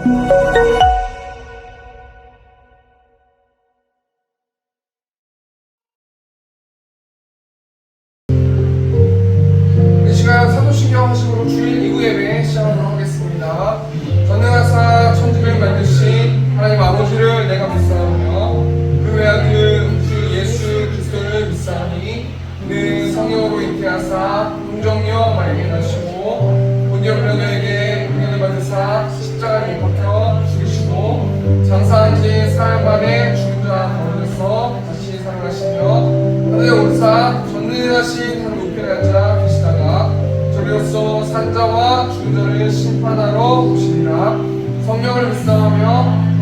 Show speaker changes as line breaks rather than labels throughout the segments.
이 시간 사도신경 하심으로 주일 2부 예배 시작하도록 하겠습니다. 전능하사 천지를 만드신 하나님 아버지를 내가 믿사오며 그 외아들 주 예수 그리스도를 믿사오니 그 성령으로 잉태하사 동정녀 마리아에게 나시고 본디오 빌라도에게 훈련을 받으사 십자가에 못 박혀 죽으시고 장사한 지 사흘 만에 죽은 자 가운데서 다시 살아나시며 하늘에 오르사 전능하신 하늘 우편에 앉아 계시다가 저리로서 산자와 죽은 자를 심판하러 오시리라. 성령을 믿사오며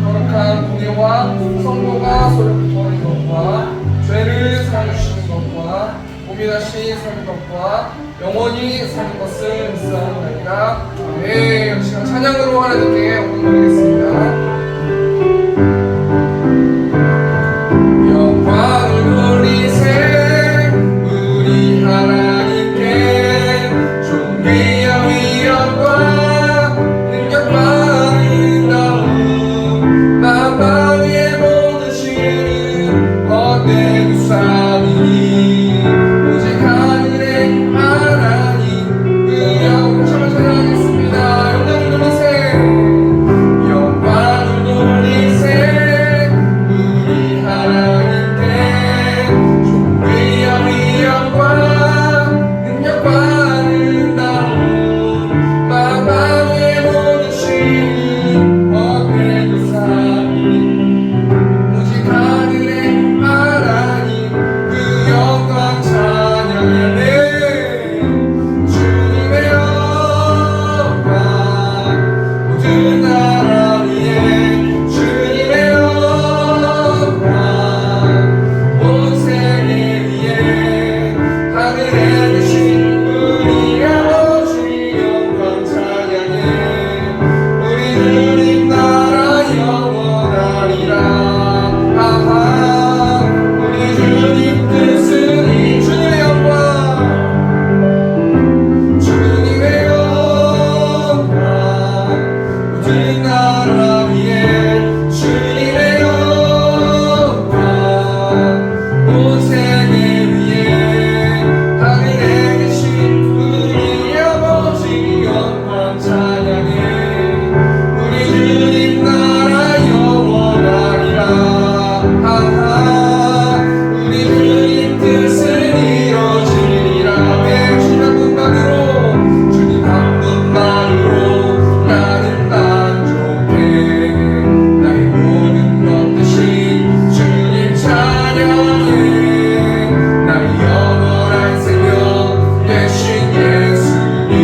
거룩한 공예와 성도가 서로를 통하는 것과 죄를 사하주시는 것과 몸이 다시 사는 것과 영원히 사는 것을 믿사오나이다. 아멘. 이 시간 찬양으로 하나님께 영광 드리겠습니다. 영광을 돌리세 우리 하나님께 존귀와 위엄과 능력과 아름다움 만방 위에 모든 신 헛된 우상이니 오직 하늘의 하나님 그 영광을 찬양하겠습니다. 영광을 돌리세 영광을 돌리세 우리 하나님께 존귀와 위엄과 능력과 아름다움 만방 위에 모든 신 헛된 우상이니 오직 하늘의 하나님 그 영광 찬양하네. 주님의 영광 모든 나라 위에 주님의 영광 온 세계 위에 하늘에 계신 우리 아버지 영광 찬양해. 우리 주님 나라 영원하리라. 아하 우리 주님 뜻은 이 주님의 영광 주님의 영광 모든 나라 위에 주님의 영광 온 세계 위에 하늘에 계신 우리 아버지 영광 찬양해. 우리 주님 나라 영원하리라. 아하 우리 주님 뜻은 이루어지리라. 내 주님 한 분만으로 주님 한 분만으로 나는 만족해. 나의 모든 것 대신 주님 찬양해. 나의 영원한 생명 되신 예수님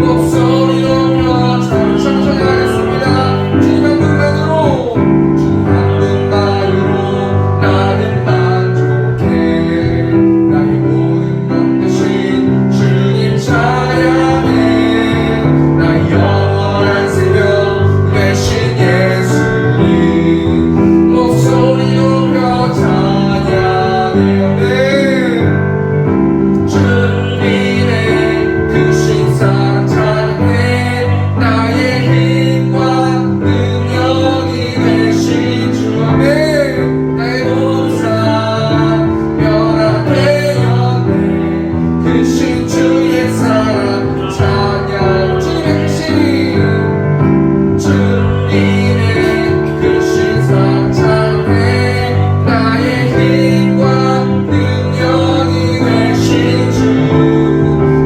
목소리 높여 찬양하겠습니다. 주님 한 분만으로 주님 한 분만으로 나는 만족해. 나의 모든 것 대신 주님 찬양해. 나의 영원한 생명 되신 예수님 목소리 높여 찬양해. 주님의 크신 사랑 찬양해. 나의 힘과 능력이 되신 주. 아멘. 나의 모든 삶 변화되었네. 크신 주의 사랑 찬양. 주님의 크신 사랑 찬양해. 나의 힘과 능력이 되신 주.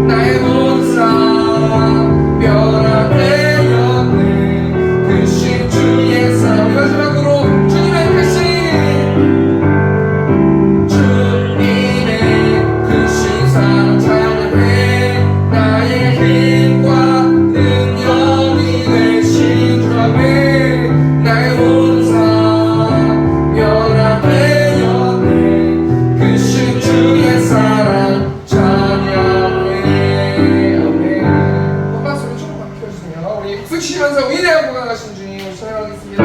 나의 모든 삶 변화되었네. 크신 주의 사랑. 마지막으로 주님의 크신 사랑 찬양해. 나의 힘과 능력이 되신 주. 아멘. 나의 모든 삶 변화되었네. 크신 주의 사랑 찬양해. 아멘. 한박수로 조금 바뀌어주세요. 우리 숙시면서 위대한 고강하신 주님 찬양하겠습니다.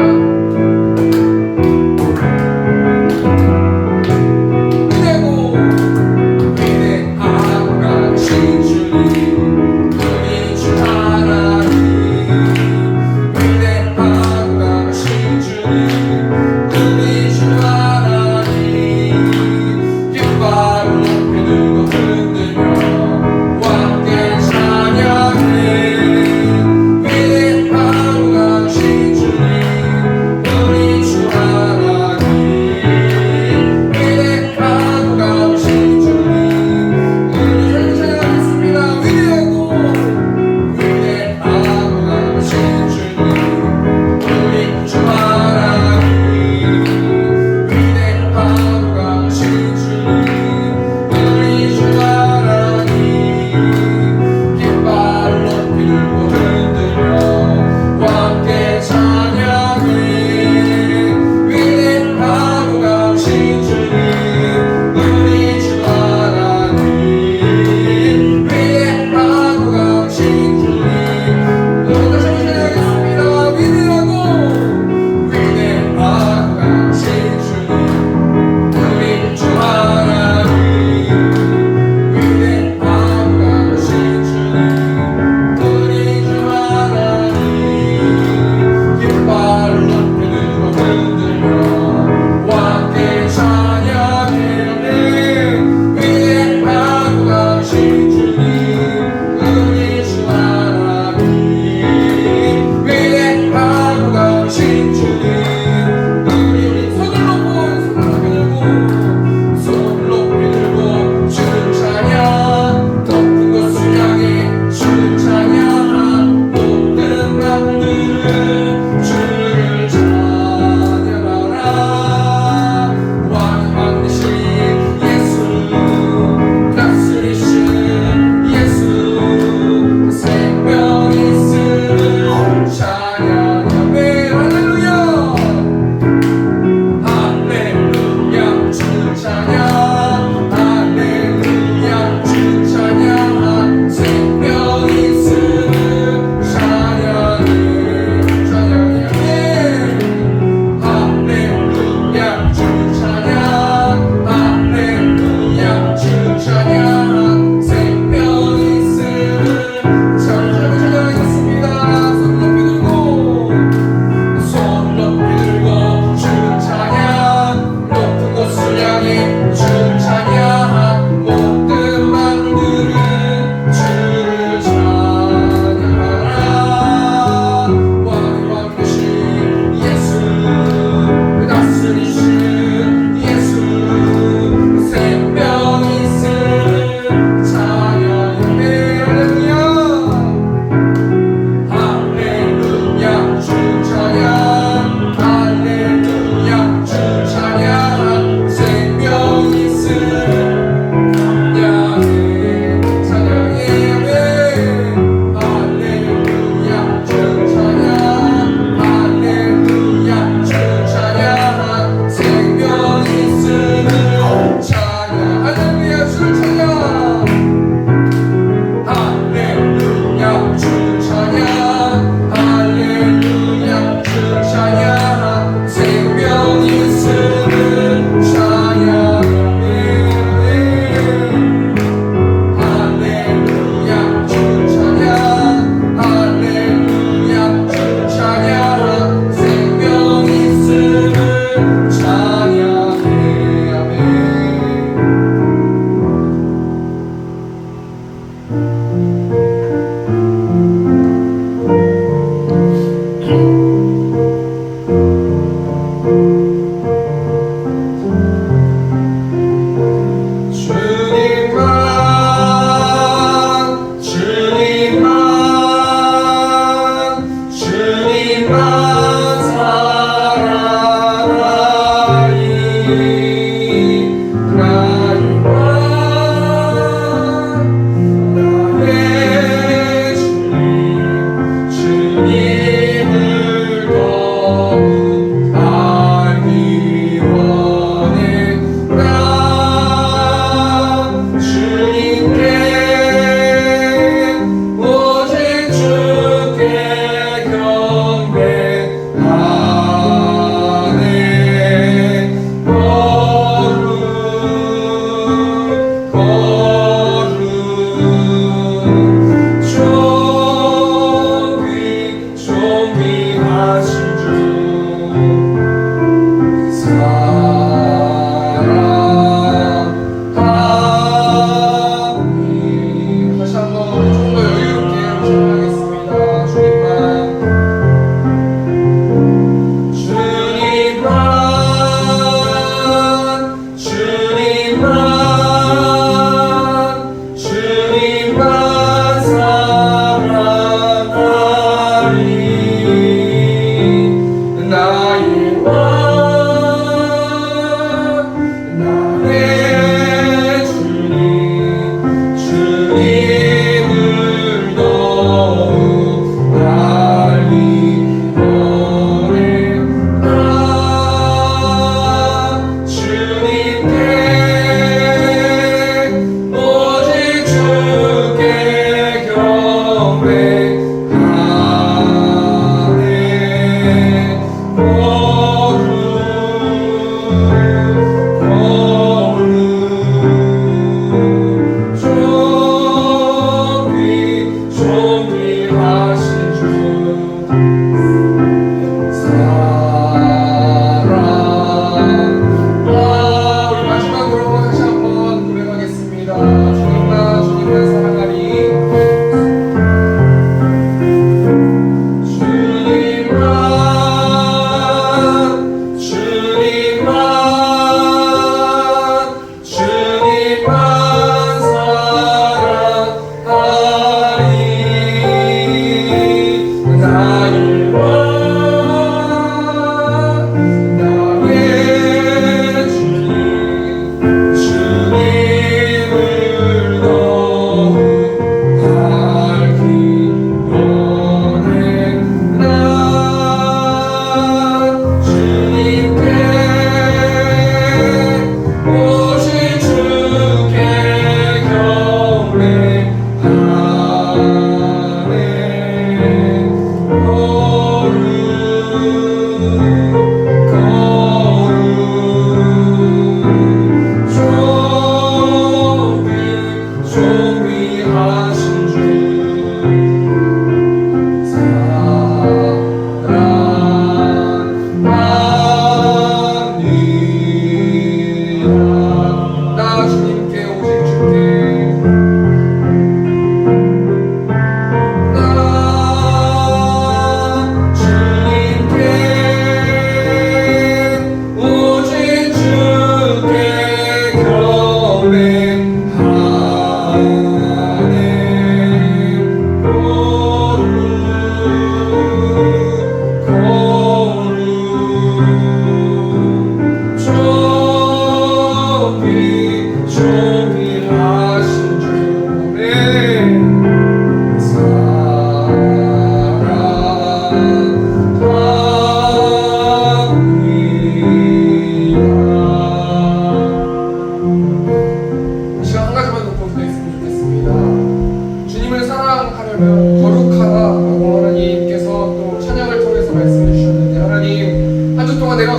위대하고 위대한 주님 우리 주 하나님 위대하고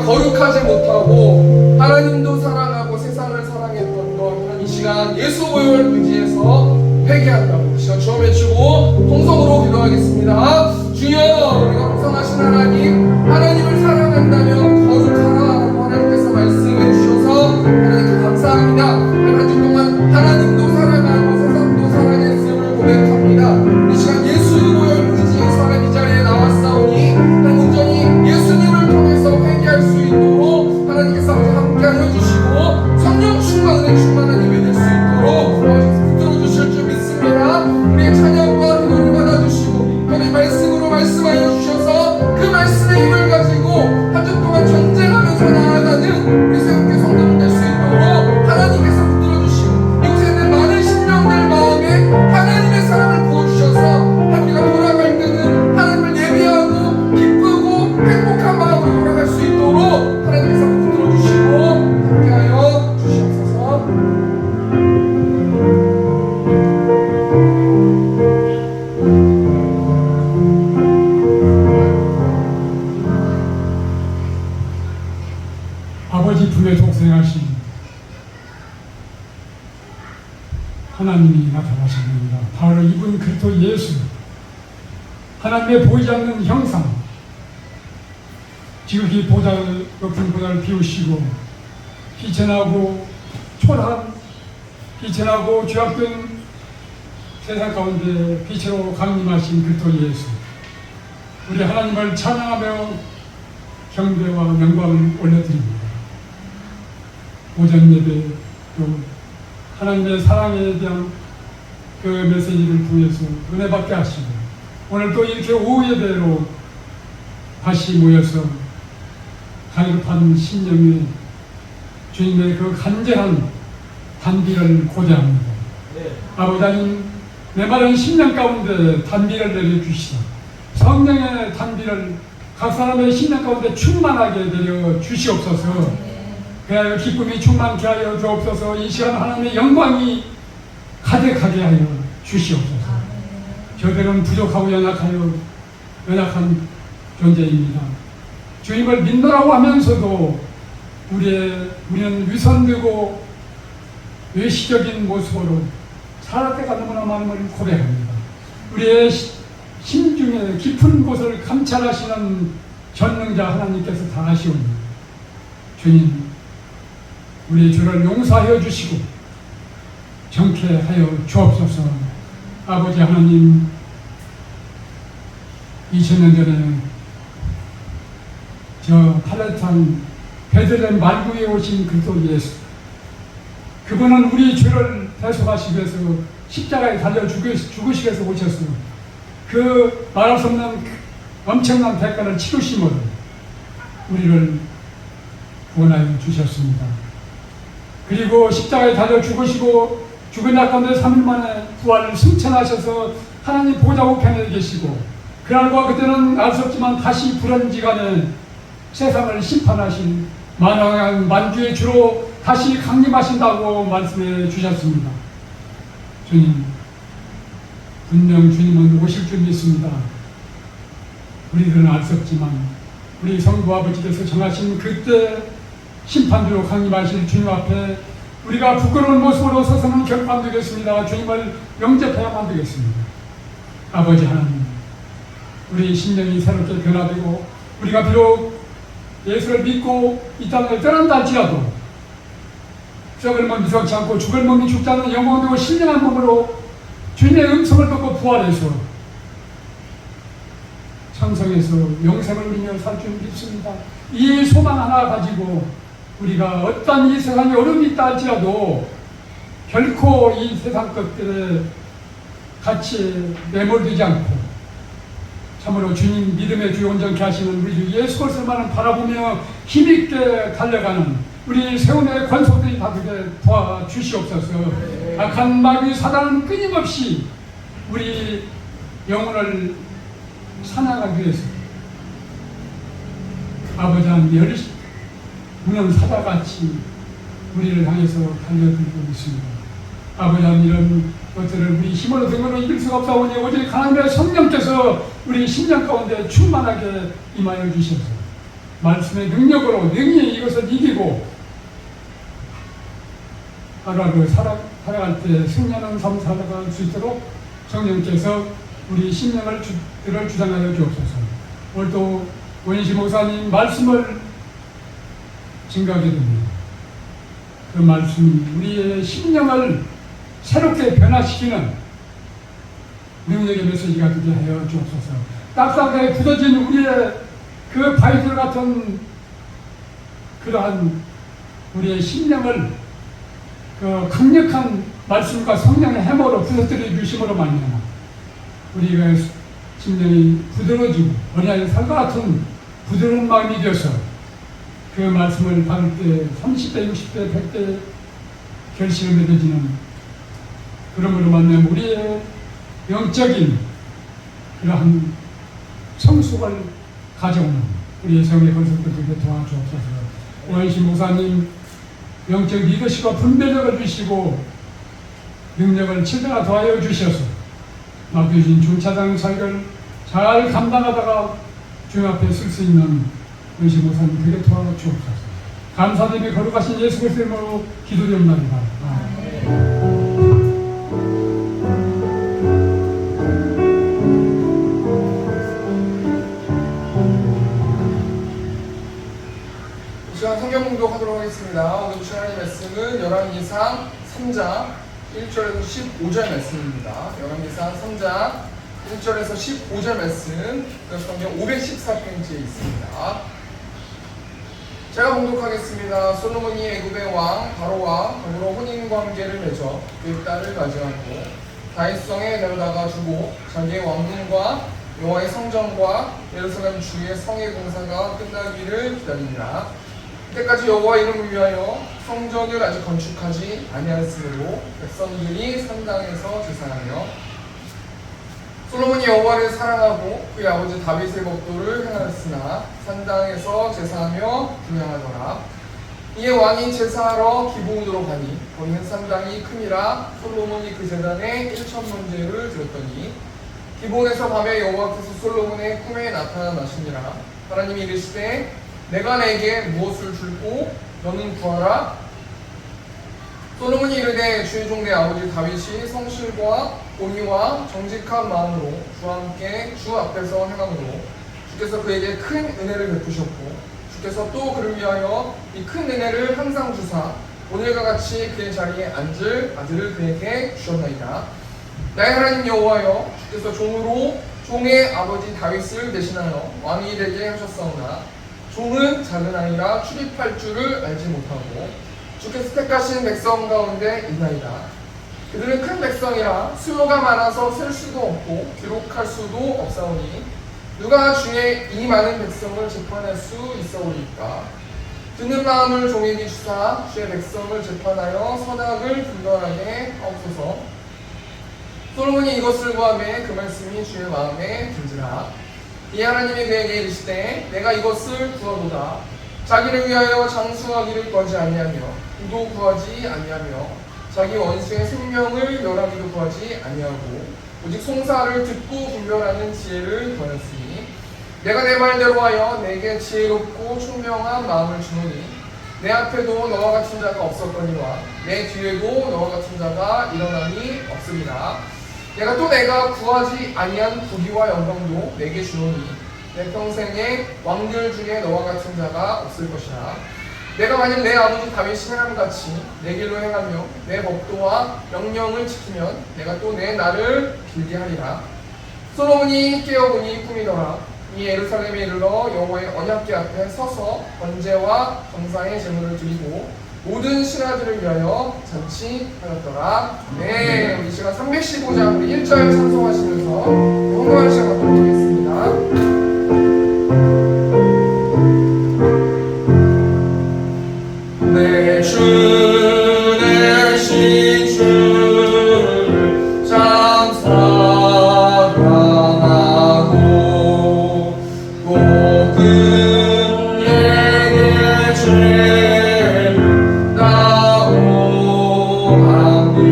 거룩하지 못하고 하나님도 사랑하고 세상을 사랑했던 것, 이 시간 예수 보혈 의지해서 회개한다고 시간 주어 외치고 통성으로 기도하겠습니다. 주여, 우리가 풍성하신 하나님을 사랑한다면 거룩하라고 하나님께서 말씀해 주셔서 하나님께 감사합니다. 한 주 동안 하나님도 사랑하고 세상도 사랑했음을 고백합니다. 이 시간 예수 보혈 의지해서 하나님 이 자리에 나왔사오니 온전히 예수님을 통해서 회개할 수 있도록 하나님께서 함께하여 주시고 성령 충만, 은혜 충만한 예배 될 수 있도록 붙들어 주실 줄 믿습니다. 우리의 찬양과 기도를 받아주시고 하나님 말씀으로 말씀하여 주셔서 그 말씀의 힘을 가지고 한 주 동안 전쟁하면서 나아가는 우리 새롭게 성도들 될 수 있도록 하나님께서 붙들어 주시고 이곳에 있는 많은 심령들 마음에 하나님의 사랑을 부어주셔서 우리가 돌아갈 때는 하나님을 예비하고 기쁘고 행복한 마음으로 돌아갈 수 있도록 하나님께서 붙들어 주시고 함께하여 주시옵소서.
아버지 품에 독생하신 하나님이 나타나셨습니다. 바로 이분 그리스도 예수, 하나님의 보이지 않는 형상, 지극히 높은 보좌를 비우시고 비천하고 초라한 비천하고 죄악된 세상 가운데 빛으로 강림하신 그리스도 예수, 우리 하나님을 찬양하며 경배와 영광을 올려드립니다. 오전 예배 또 하나님의 사랑에 대한 그 메시지를 통해서 은혜 받게 하시고 오늘 또 이렇게 오후 예배로 다시 모여서 갈급한 심령에 주님의 그 간절한 단비를 고대합니다. 아버지 하나님, 메마른 심령 가운데 단비를 내려주시사 성령의 단비를 각 사람의 심령 가운데 충만하게 내려 주시옵소서. 그하여 기쁨이 충만케 하여 주옵소서. 이 시간 하나님의 영광이 가득하게 하여 주시옵소서. 저들은 부족하고 연약한 존재입니다. 주님을 믿노라고 하면서도 우리는 위선되고 외시적인 모습으로 살아갈 때가 너무나 많음을 고백합니다. 우리의 심중에 깊은 곳을 감찰하시는 전능자 하나님께서 다 아시오니 주님, 우리 주를 용서하여 주시고 정케하여 주옵소서. 아버지 하나님, 2000년 전에 저 팔레스타인 베들레헴 말구에 오신 그리스도 예수, 그분은 우리 죄를 대속하시기 위해서 십자가에 달려 죽으시기 위해서 오셨어요. 그 말할 수 없는 엄청난 대가를 치르심으로 우리를 구원하여 주셨습니다. 그리고 십자가에 달려 죽으시고 죽은 자 가운데 3일 만에 부활을 승천하셔서 하나님 보좌 우편에 계시고 그날과 그때는 알 수 없지만 다시 불언지간에 세상을 심판하신 만왕한 만주의 주로 다시 강림하신다고 말씀해 주셨습니다. 주님, 분명 주님은 오실 줄 믿습니다. 우리들은 알 수 없지만 우리 성부 아버지께서 정하신 그때 심판주로 강림하실 주님 앞에 우리가 부끄러운 모습으로 서서는 결코 안 되겠습니다. 주님을 영접해야만 되겠습니다. 아버지 하나님, 우리 심령이 새롭게 변화되고 우리가 비록 예수를 믿고 이 땅을 떠난다 할지라도 썩을 몸이 썩지 않고 죽을 몸이 죽지 않는 영원하고 신령한 몸으로 주님의 음성을 듣고 부활해서 천성에서 영생을 누리며 살 줄 믿습니다. 이 소망 하나 가지고 우리가 어떤 이 세상에 어려움이 있다 할지라도 결코 이 세상 것들에 같이 매몰되지 않고 참으로 주님 믿음의 주 온전케 하시는 우리 주 예수 그리스도만을 바라보며 힘있게 달려가는 우리 세운의 권속들이 다 되게 도와주시옵소서. 악한 마귀 사단은 끊임없이 우리 영혼을 사냥하기 위해서 아버지 하나님 무는 사자같이 우리를 향해서 달려들고 있습니다. 아버지 하나님, 이런 것들을 우리 힘으로 등으로 이길 수가 없사오니 오직 하나님의 성령께서 우리 심령 가운데 충만하게 임하여 주셔서 말씀의 능력으로 능히 이것을 이기고 하루하루 살아갈 때 승리하는 삶 살아갈 수 있도록 성령께서 우리 심령을 주장하여 주옵소서. 오늘도 원인시 목사님 말씀을 증거하게 됩니다. 그 말씀이 우리의 심령을 새롭게 변화시키는 능력의 메시지가 되게 하여 주옵소서. 딱딱하게 굳어진 우리의 그 바위돌 같은 그러한 우리의 심령을 그 강력한 말씀과 성령의 해모로 부서뜨려 주심으로 말미암아 우리가 심령이 부드러워지고 어린아이 살과 같은 부드러운 마음이 되어서 그 말씀을 받을 때 30대, 60대, 100대 결실을 맺어지는 그러므로 만나면 우리의 영적인 그러한 성숙을 가져오는 우리의 성의 건설들에게 도와주옵소서. 오현신 목사님 영적 리더십과 분별력을 주시고 능력을 치다가 더하여 주셔서 맡겨진 주차장 사역을 잘 감당하다가 주님 앞에 쓸 수 있는 오현신 목사님 그게 도와주옵소서. 감사드리며 거룩하신 예수 그리스도의 이름으로 기도드립니다.
성경 공독하도록 하겠습니다. 오늘 주신 하나님의 말씀은 열왕기상 3장 1절에서 15절 말씀입니다. 열왕기상 3장 1절에서 15절 말씀, 성경 514페이지에 있습니다. 제가 공독하겠습니다. 솔로몬이 애굽의 왕 바로와 더불어 혼인관계를 맺어 그의 딸을 맞이하고 다윗성에 내려다가 주고 자기의 왕궁과 여호와의 성전과 예루살렘 주의 성의 공사가 끝나기를 기다리니라. 그때까지 여호와 이름을 위하여 성전을 아직 건축하지 아니하였으므로 백성들이 산당에서 제사하며 솔로몬이 여호와를 사랑하고 그의 아버지 다윗의 법도를 행하였으나 산당에서 제사하며 분향하더라. 이에 왕이 제사하러 기브온으로 가니 거기는 산당이 큼이라 솔로몬이 그 제단에 1,000번제를 드렸더니 기브온에서 밤에 여호와께서 솔로몬의 꿈에 나타나시니라. 하나님이 이르시되 내가 내게 무엇을 줄고 너는 구하라. 솔로몬이 이르되 주의 종 내 아버지 다윗이 성실과 공의와 정직한 마음으로 주와 함께 주 앞에서 행함으로 주께서 그에게 큰 은혜를 베푸셨고 주께서 또 그를 위하여 이 큰 은혜를 항상 주사 오늘과 같이 그의 자리에 앉을 아들을 그에게 주셨나이다. 나의 하나님 여호와여 주께서 종으로 종의 아버지 다윗을 대신하여 왕이 되게 하셨사오나 종은 작은 아이라 출입할 줄을 알지 못하고 주께서 택하신 백성 가운데 있나이다. 그들은 큰 백성이라 수요가 많아서 셀 수도 없고 기록할 수도 없사오니 누가 주의 이 많은 백성을 재판할 수 있사오리까. 듣는 마음을 종에게 주사 주의 백성을 재판하여 선악을 분별하게 하옵소서. 솔로몬이 이것을 구하매 그 말씀이 주의 마음에 든지라. 이 하나님이 그에게 이르시되 내가 이것을 구하도다. 자기를 위하여 장수하기를 구하지 아니하며 부도 구하지 아니하며 자기 원수의 생명을 멸하기도 구하지 아니하고 오직 송사를 듣고 분별하는 지혜를 구하였으니 내가 내 말대로 하여 내게 지혜롭고 총명한 마음을 주노니 내 앞에도 너와 같은 자가 없었거니와 내 뒤에도 너와 같은 자가 일어남이 없으리라. 내가 구하지 아니한 부귀와 영광도 내게 주노니 내 평생에 왕들 중에 너와 같은 자가 없을 것이라. 내가 만일 내 아버지 다윗이 행함같이 내 길로 행하며 내 법도와 명령을 지키면 내가 또 내 날을 길게 하리라. 솔로몬이 깨어보니 꿈이더라. 이 예루살렘에 이르러 여호와의 언약궤 앞에 서서 번제와 감사의 제물을 드리고 모든 신하들을 위하여 잔치하였더라. 네, 우리 시간 315장 1절 찬송하시면서 헌금하는 시간 갖도록 하겠습니다. 내 주 대신 주를 참 사랑하고 복은 내게 죄를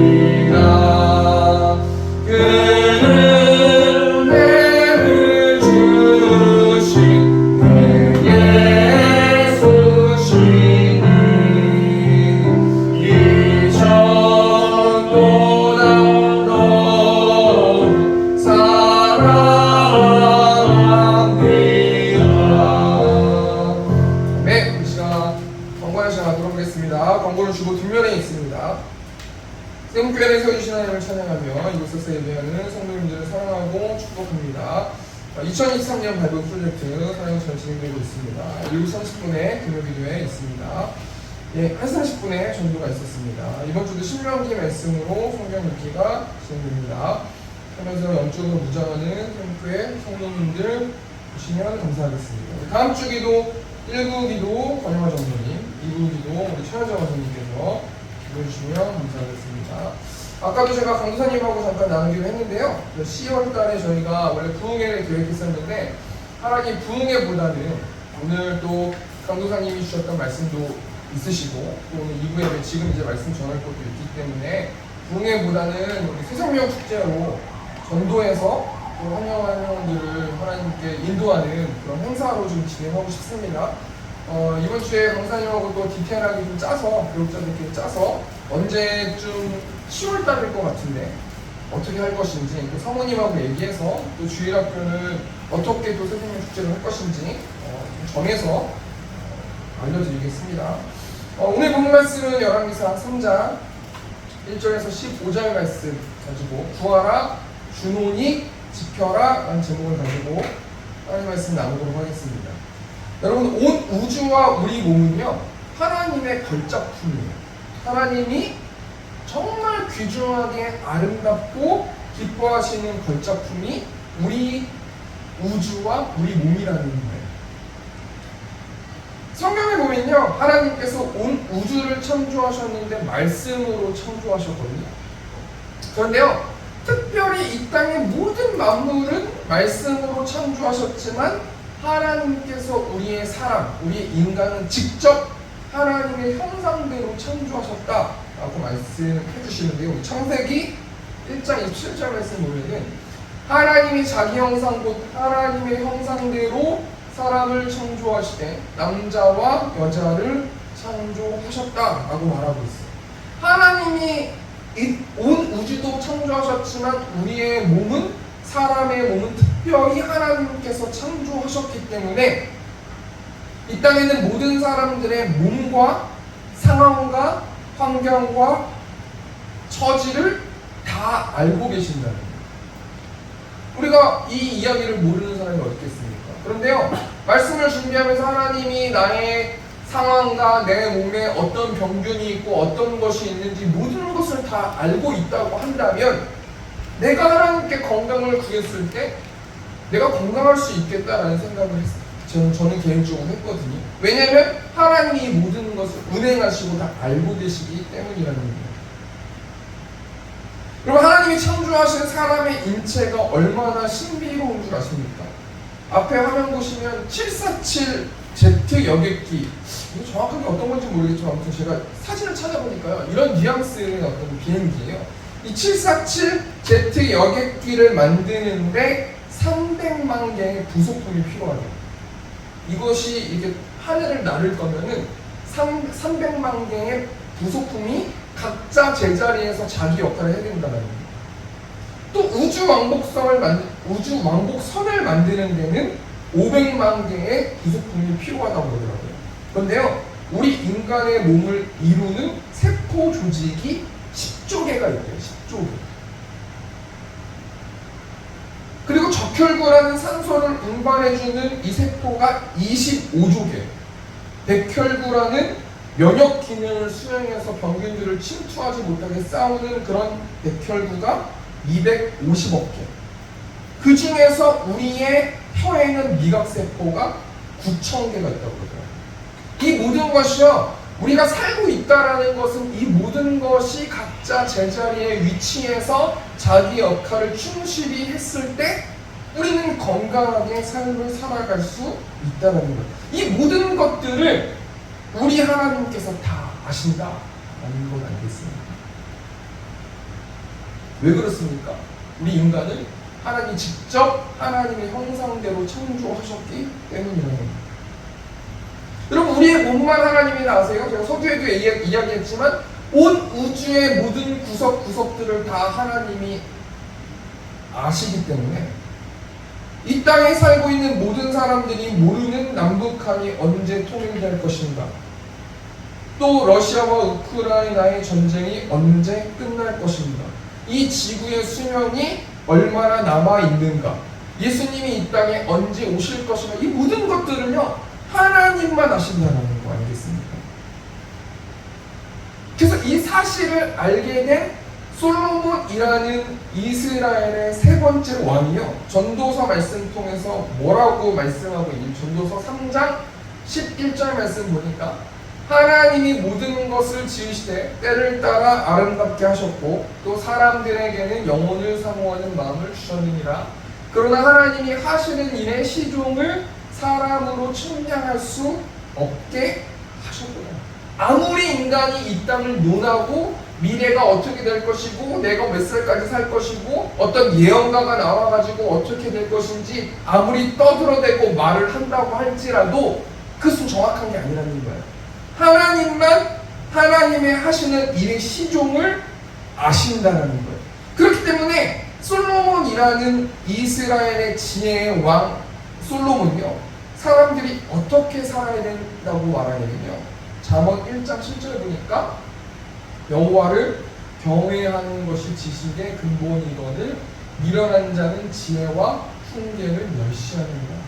다오합니다. 그는 내를 주신 내 예수시니 이천도다 너무 사랑합니다. 네, 이 시간 광고하는 시간 하도록 하겠습니다. 광고는 주보 뒷면에 있습니다. 세움교회를 세워주신 하나님을 찬양하며 이곳에서 예배하는 성도님들을 사랑하고 축복합니다. 2023년 발굴 프로젝트 사랑이 잘 진행되고 있습니다. 7시 30분에 금요기도에 있습니다. 예, 1시 40분에 전도가 있었습니다. 이번 주도 신명기 말씀으로 성경 읽기가 진행됩니다. 하면서 영적으로 무장하는 캠프의 성도님들 보시면 감사하겠습니다. 다음 주 기도 1부 기도 권영화 전도님, 2부 기도 우리 최현정 선생님께서 기도해 주시면 감사하겠습니다. 아까도 제가 강도사님하고 잠깐 나누기로 했는데요. 10월 달에 저희가 원래 부흥회를 계획했었는데 하나님 부흥회보다는 오늘 또 강도사님이 주셨던 말씀도 있으시고 또 오늘 2부에 지금 이제 말씀 전할 것도 있기 때문에 부흥회보다는 우리 새생명 축제로 전도해서 또 환영들을 하나님께 인도하는 그런 행사로 좀 진행하고 싶습니다. 이번 주에 강사님하고 또 디테일하게 좀 짜서 교육자들끼리 짜서 언제쯤 10월 달일 것 같은데 어떻게 할 것인지 또 사모님하고 얘기해서 또 주일학교는 어떻게 또 새생명 축제를 할 것인지 정해서 알려드리겠습니다. 오늘 본 말씀은 열왕기사 3장 1절에서 15절 말씀 가지고 구하라 준혼이 지켜라 라는 제목을 가지고 하나님 말씀 나누도록 하겠습니다. 여러분 온 우주와 우리 몸은요 하나님의 걸작품이에요. 하나님이 정말 귀중하게 아름답고 기뻐하시는 걸작품이 우리 우주와 우리 몸이라는 거예요. 성경에 보면요 하나님께서 온 우주를 창조하셨는데 말씀으로 창조하셨거든요. 그런데요 특별히 이 땅의 모든 만물은 말씀으로 창조하셨지만 하나님께서 우리의 사람, 우리의 인간은 직접 하나님의 형상대로 창조하셨다라고 말씀해 주시는데요. 우리 창세기 1장 27절 말씀 보면은 하나님이 자기 형상 곧 하나님의 형상대로 사람을 창조하시되 남자와 여자를 창조하셨다라고 말하고 있어요. 하나님이 온 우주도 창조하셨지만 우리의 몸은 사람의 몸은 특별히 하나님께서 창조하셨기 때문에 이 땅에는 모든 사람들의 몸과 상황과 환경과 처지를 다 알고 계신다는 거예요. 우리가 이 이야기를 모르는 사람이 어딨겠습니까? 그런데요 말씀을 준비하면서 하나님이 나의 상황과 내 몸에 어떤 병균이 있고 어떤 것이 있는지 모든 것을 다 알고 있다고 한다면 내가 하나님께 건강을 구했을 때 내가 건강할 수 있겠다라는 생각을 저는 개인적으로 했거든요. 왜냐하면 하나님이 모든 것을 운행하시고 다 알고 계시기 때문이라는 거예요. 그럼 하나님이 창조하신 사람의 인체가 얼마나 신비로운 줄 아십니까? 앞에 화면 보시면 747Z 여객기, 이거 정확하게 어떤 건지 모르겠지만 아무튼 제가 사진을 찾아보니까요 이런 뉘앙스의 어떤 비행기예요. 이 747Z 여객기를 만드는데 300만 개의 부속품이 필요하대요. 이것이 이게 하늘을 나를 거면은 300만 개의 부속품이 각자 제자리에서 자기 역할을 해야 된다는 거예요. 또 우주 왕복선을 만드는 데는 500만 개의 부속품이 필요하다고 그러더라고요. 그런데요, 우리 인간의 몸을 이루는 세포 조직이 10조 개가 있대요. 10조 개. 그리고 적혈구라는 산소를 운반해주는 이 세포가 25조 개. 백혈구라는 면역 기능을 수행해서 병균들을 침투하지 못하게 싸우는 그런 백혈구가 250억 개. 그 중에서 우리의 혀에는 미각세포가 9,000개가 있다고 그러더라고요. 이 모든 것이요, 우리가 살고 있다라는 것은 이 모든 것이 각자 제자리에 위치해서 자기 역할을 충실히 했을 때 우리는 건강하게 삶을 살아갈 수 있다는 거예요. 이 모든 것들을 우리 하나님께서 다 아신다라는 걸 알겠습니다. 왜 그렇습니까? 우리 인간을 하나님이 직접 하나님의 형상대로 창조하셨기 때문이라는 겁니다. 여러분, 우리의 몸만 하나님이 아세요? 제가 서두에도 이야기했지만 온 우주의 모든 구석구석들을 다 하나님이 아시기 때문에 이 땅에 살고 있는 모든 사람들이 모르는 남북한이 언제 통일될 것인가, 또 러시아와 우크라이나의 전쟁이 언제 끝날 것인가, 이 지구의 수명이 얼마나 남아있는가, 예수님이 이 땅에 언제 오실 것인가, 이 모든 것들은요 하나님만 아신다는 거 알겠습니까? 그래서 이 사실을 알게 된 솔로몬이라는 이스라엘의 세 번째 왕이요, 전도서 말씀 통해서 뭐라고 말씀하고 있니? 전도서 3장 11절 말씀 보니까 하나님이 모든 것을 지으시되 때를 따라 아름답게 하셨고 또 사람들에게는 영혼을 사모하는 마음을 주셨느니라. 그러나 하나님이 하시는 일의 시종을 사람으로 측량할 수 없게 하셨구나. 아무리 인간이 이 땅을 논하고 미래가 어떻게 될 것이고 내가 몇 살까지 살 것이고 어떤 예언가가 나와가지고 어떻게 될 것인지 아무리 떠들어대고 말을 한다고 할지라도 그것은 정확한 게 아니라는 거예요. 하나님만 하나님의 하시는 일의 시종을 아신다는 거예요. 그렇기 때문에 솔로몬이라는 이스라엘의 지혜의 왕 솔로몬요, 사람들이 어떻게 살아야 된다고 말하냐면요, 잠언 1장 7절 보니까 여호와를 경외하는 것이 지식의 근본이거늘 미련한 자는 지혜와 훈계를 멸시하는다.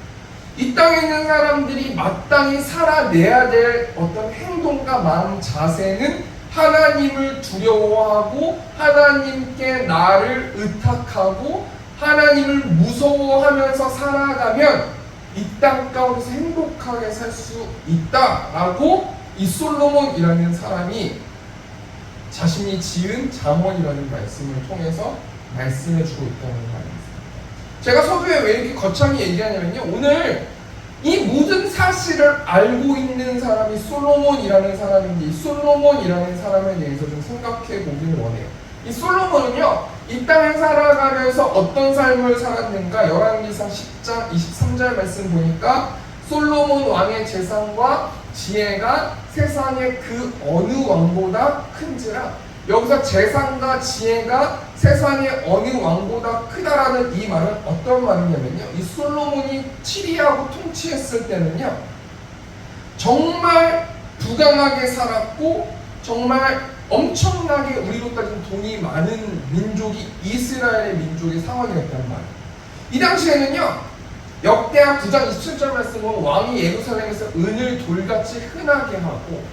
이 땅에 있는 사람들이 마땅히 살아내야 될 어떤 행동과 마음 자세는 하나님을 두려워하고 하나님께 나를 의탁하고 하나님을 무서워하면서 살아가면 이 땅 가운데서 행복하게 살 수 있다라고 이 솔로몬이라는 사람이 자신이 지은 잠언이라는 말씀을 통해서 말씀해주고 있다는 말입니다. 제가 서두에 왜 이렇게 거창히 얘기하냐면요, 오늘 이 모든 사실을 알고 있는 사람이 솔로몬이라는 사람인데 이 솔로몬이라는 사람에 대해서 좀 생각해 보기를 원해요. 이 솔로몬은요, 이 땅에 살아가면서 어떤 삶을 살았는가? 열왕기상 10장 23절 말씀 보니까 솔로몬 왕의 재산과 지혜가 세상의 그 어느 왕보다 큰지라. 여기서 재산과 지혜가 세상의 어느 왕보다 크다라는 이 말은 어떤 말이냐면요, 이 솔로몬이 치리하고 통치했을 때는요 정말 부강하게 살았고 정말 엄청나게 우리로 따지면 돈이 많은 민족이 이스라엘의 민족의 상황이었단 말이에요. 이 당시에는요, 역대하 9장 27절 말씀은 왕이 예루살렘에서 은을 돌같이 흔하게 하고,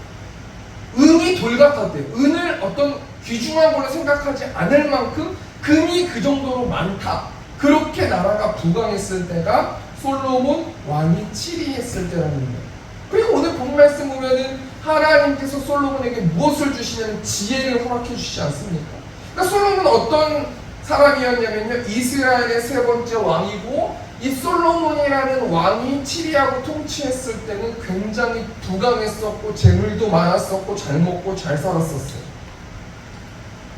은이 돌 같았대요. 은을 어떤 귀중한 걸로 생각하지 않을 만큼 금이 그 정도로 많다. 그렇게 나라가 부강했을 때가 솔로몬 왕이 치리했을 때라는 거예요. 그리고 오늘 본 말씀 보면은 하나님께서 솔로몬에게 무엇을 주시냐면 지혜를 허락해 주시지 않습니까? 그러니까 솔로몬은 어떤 사람이었냐면요, 이스라엘의 세 번째 왕이고 이 솔로몬이라는 왕이 치리하고 통치했을 때는 굉장히 부강했었고 재물도 많았었고 잘 먹고 잘 살았었어요.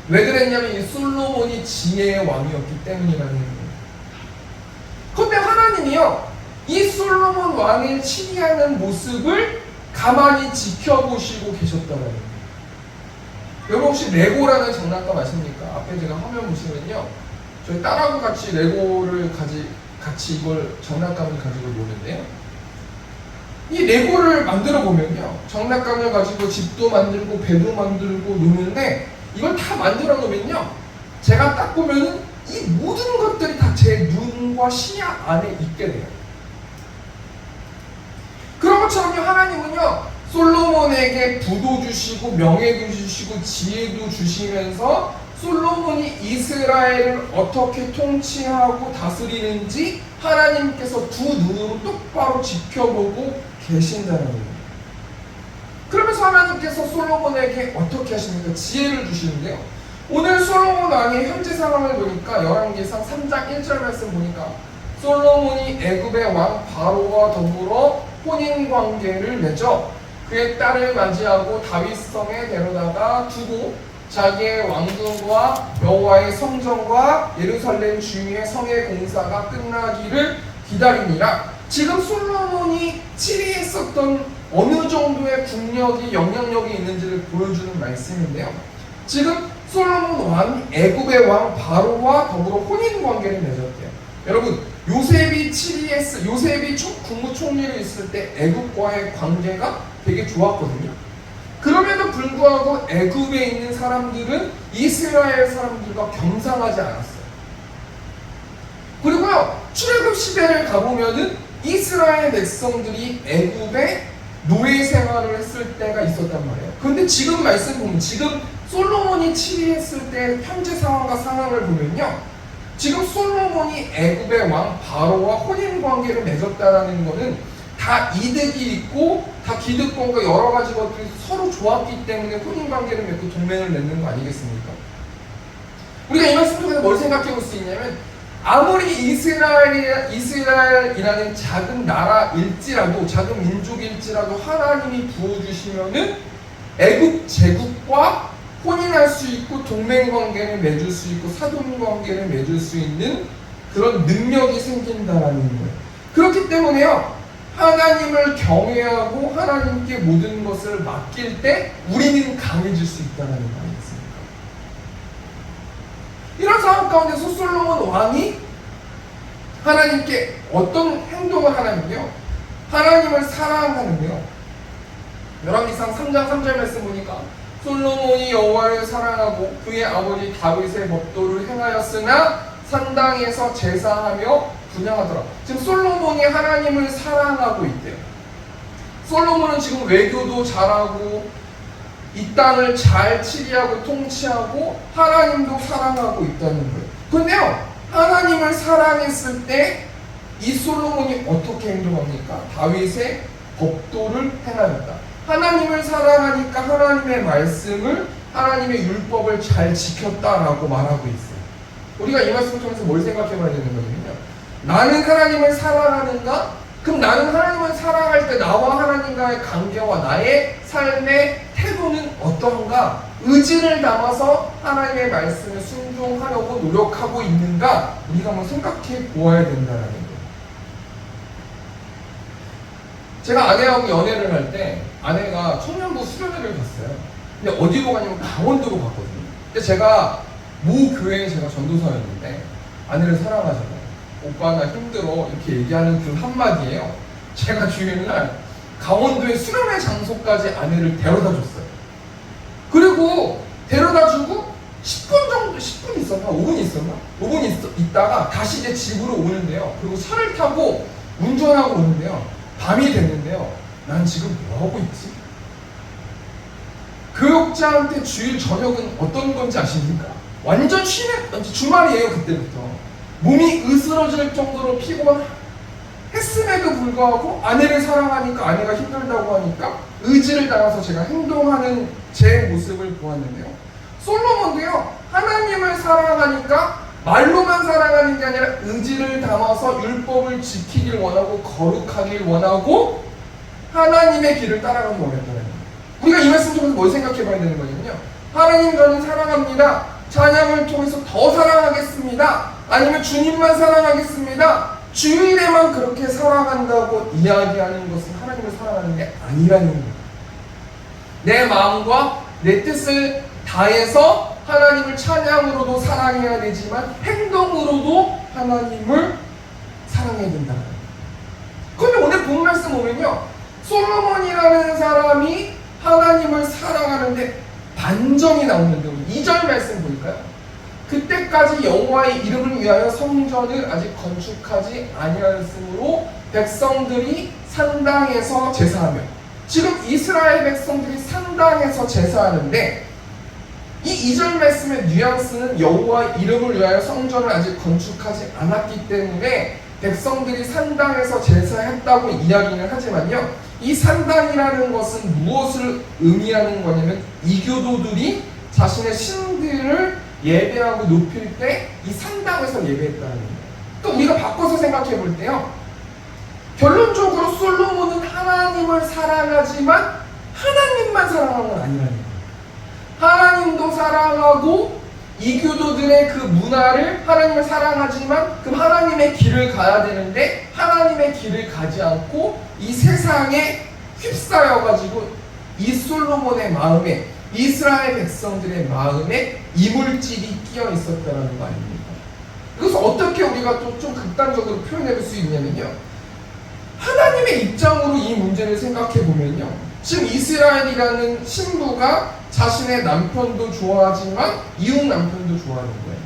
왜 그랬냐면 이 솔로몬이 지혜의 왕이었기 때문이라는 거예요. 그런데 하나님이요, 이 솔로몬 왕을 치리하는 모습을 가만히 지켜보시고 계셨다는 거예요. 여러분 혹시 레고라는 장난감 아십니까? 앞에 제가 화면 보시면요, 저희 딸하고 같이 레고를 같이 이걸 장난감을 가지고 노는데요, 이 레고를 만들어 보면요, 장난감을 가지고 집도 만들고 배도 만들고 노는데 이걸 다 만들어 놓으면요, 제가 딱 보면은 이 모든 것들이 다 제 눈과 시야 안에 있게 돼요. 그런 것처럼요, 하나님은요 솔로몬에게 부도 주시고 명예도 주시고 지혜도 주시면서 솔로몬이 이스라엘을 어떻게 통치하고 다스리는지 하나님께서 두 눈으로 똑바로 지켜보고 계신다는 거예요. 그러면서 하나님께서 솔로몬에게 어떻게 하십니까? 지혜를 주시는데요, 오늘 솔로몬 왕의 현재 상황을 보니까 열왕기상 3장 1절 말씀 보니까 솔로몬이 애굽의 왕 바로와 더불어 혼인관계를 맺어 그의 딸을 맞이하고 다윗성에 데려다가 두고 자기의 왕궁과 여호와의 성전과 예루살렘 주위의 성의 공사가 끝나기를 기다리니라. 지금 솔로몬이 치리했었던 어느 정도의 국력이 영향력이 있는지를 보여주는 말씀인데요, 지금 솔로몬 왕이 애굽의 왕 바로와 더불어 혼인관계를 맺었대요. 여러분, 요셉이 국무총리로 있을 때 애굽과의 관계가 되게 좋았거든요. 그럼에도 불구하고 애굽에 있는 사람들은 이스라엘 사람들과 겸상하지 않았어요. 그리고요, 출애굽 시대를 가보면은 이스라엘 백성들이 애굽에 노예 생활을 했을 때가 있었단 말이에요. 그런데 지금 말씀 보면 지금 솔로몬이 치리했을 때 현재 상황과 상황을 보면요, 지금 솔로몬이 애굽의 왕 바로와 혼인 관계를 맺었다라는 것은 다 이득이 있고 다 기득권과 여러 가지 것들이 서로 좋았기 때문에 혼인 관계를 맺고 동맹을 맺는 거 아니겠습니까? 우리가 이 말씀 통해서 뭘 생각해 볼 수 있냐면, 아무리 이스라엘이라는 작은 나라일지라도, 작은 민족일지라도 하나님이 부어주시면은 애굽 제국과 혼인할 수 있고 동맹 관계를 맺을 수 있고 사돈 관계를 맺을 수 있는 그런 능력이 생긴다라는 거예요. 그렇기 때문에요, 하나님을 경외하고 하나님께 모든 것을 맡길 때 우리는 강해질 수 있다는 거 아니겠습니까? 이런 상황 가운데서 솔로몬 왕이 하나님께 어떤 행동을 하냐면요, 하나님을 사랑하는데요, 열왕기상 3장 3절 말씀 보니까 솔로몬이 여호와를 사랑하고 그의 아버지 다윗의 법도를 행하였으나 산당에서 제사하며 분향하더라. 지금 솔로몬이 하나님을 사랑하고 있대요. 솔로몬은 지금 외교도 잘하고 이 땅을 잘 치리하고 통치하고 하나님도 사랑하고 있다는 거예요. 그런데요, 하나님을 사랑했을 때 이 솔로몬이 어떻게 행동합니까? 다윗의 법도를 행하였다. 하나님을 사랑하니까 하나님의 말씀을, 하나님의 율법을 잘 지켰다라고 말하고 있어요. 우리가 이 말씀을 통해서 뭘 생각해 봐야 되는 거냐면요, 나는 하나님을 사랑하는가? 그럼 나는 하나님을 사랑할 때 나와 하나님과의 관계와 나의 삶의 태도는 어떤가? 의지를 담아서 하나님의 말씀에 순종하려고 노력하고 있는가? 우리가 한번 생각해 보아야 된다는 거예요. 제가 아내하고 연애를 할 때 아내가 청년부 수련회를 갔어요. 근데 어디로 가냐면 강원도로 갔거든요. 근데 제가 모 교회에 제가 전도사였는데 아내를 사랑하잖아요. 오빠 나 힘들어 이렇게 얘기하는 그 한마디예요. 제가 주일날 강원도의 수련회 장소까지 아내를 데려다 줬어요. 그리고 데려다 주고 10분 정도, 10분 있었나? 5분 있었나? 5분 있다가 다시 이제 집으로 오는데요. 그리고 차를 타고 운전하고 오는데요. 밤이 됐는데요. 난 지금 뭐하고 있지? 교육자한테 주일 저녁은 어떤 건지 아십니까? 완전 쉬는 주말이에요. 그때부터 몸이 으스러질 정도로 피곤했음에도 불구하고 아내를 사랑하니까, 아내가 힘들다고 하니까 의지를 따라서 제가 행동하는 제 모습을 보았는데요, 솔로몬도요, 하나님을 사랑하니까 말로만 사랑하는 게 아니라 의지를 담아서 율법을 지키길 원하고 거룩하길 원하고 하나님의 길을 따라가는 거였다는 거예요. 우리가 이 말씀 통해서 뭘 생각해 봐야 되는 거냐면요, 하나님 저는 사랑합니다, 찬양을 통해서 더 사랑하겠습니다, 아니면 주님만 사랑하겠습니다, 주일에만 그렇게 사랑한다고 이야기하는 것은 하나님을 사랑하는 게 아니라는 거예요. 내 마음과 내 뜻을 다해서 하나님을 찬양으로도 사랑해야 되지만 행동으로도 하나님을 사랑해야 된다. 그런데 오늘 본 말씀 보면요, 솔로몬이라는 사람이 하나님을 사랑하는데 반전이 나오는데, 2절 말씀 볼까요? 그때까지 여호와의 이름을 위하여 성전을 아직 건축하지 아니하였으므로 백성들이 산당에서 제사하며, 지금 이스라엘 백성들이 산당에서 제사하는데 이 2절 말씀의 뉘앙스는 여호와의 이름을 위하여 성전을 아직 건축하지 않았기 때문에 백성들이 산당에서 제사했다고 이야기는 하지만요, 이 산당이라는 것은 무엇을 의미하는 거냐면 이교도들이 자신의 신들을 예배하고 높일 때 이 산당에서 예배했다는 거예요. 또 우리가 바꿔서 생각해 볼 때요, 결론적으로 솔로몬은 하나님을 사랑하지만 하나님만 사랑하는 건 아니라는 거예요. 하나님도 사랑하고 이교도들의 그 문화를, 하나님을 사랑하지만 그럼 하나님의 길을 가야 되는데 하나님의 길을 가지 않고 이 세상에 휩싸여가지고 이 솔로몬의 마음에, 이스라엘 백성들의 마음에 이물질이 끼어 있었다는 거 아닙니까? 그래서 어떻게 우리가 또 좀 극단적으로 표현해 볼 수 있냐면요, 하나님의 입장으로 이 문제를 생각해 보면요, 지금 이스라엘이라는 신부가 자신의 남편도 좋아하지만 이웃 남편도 좋아하는 거예요.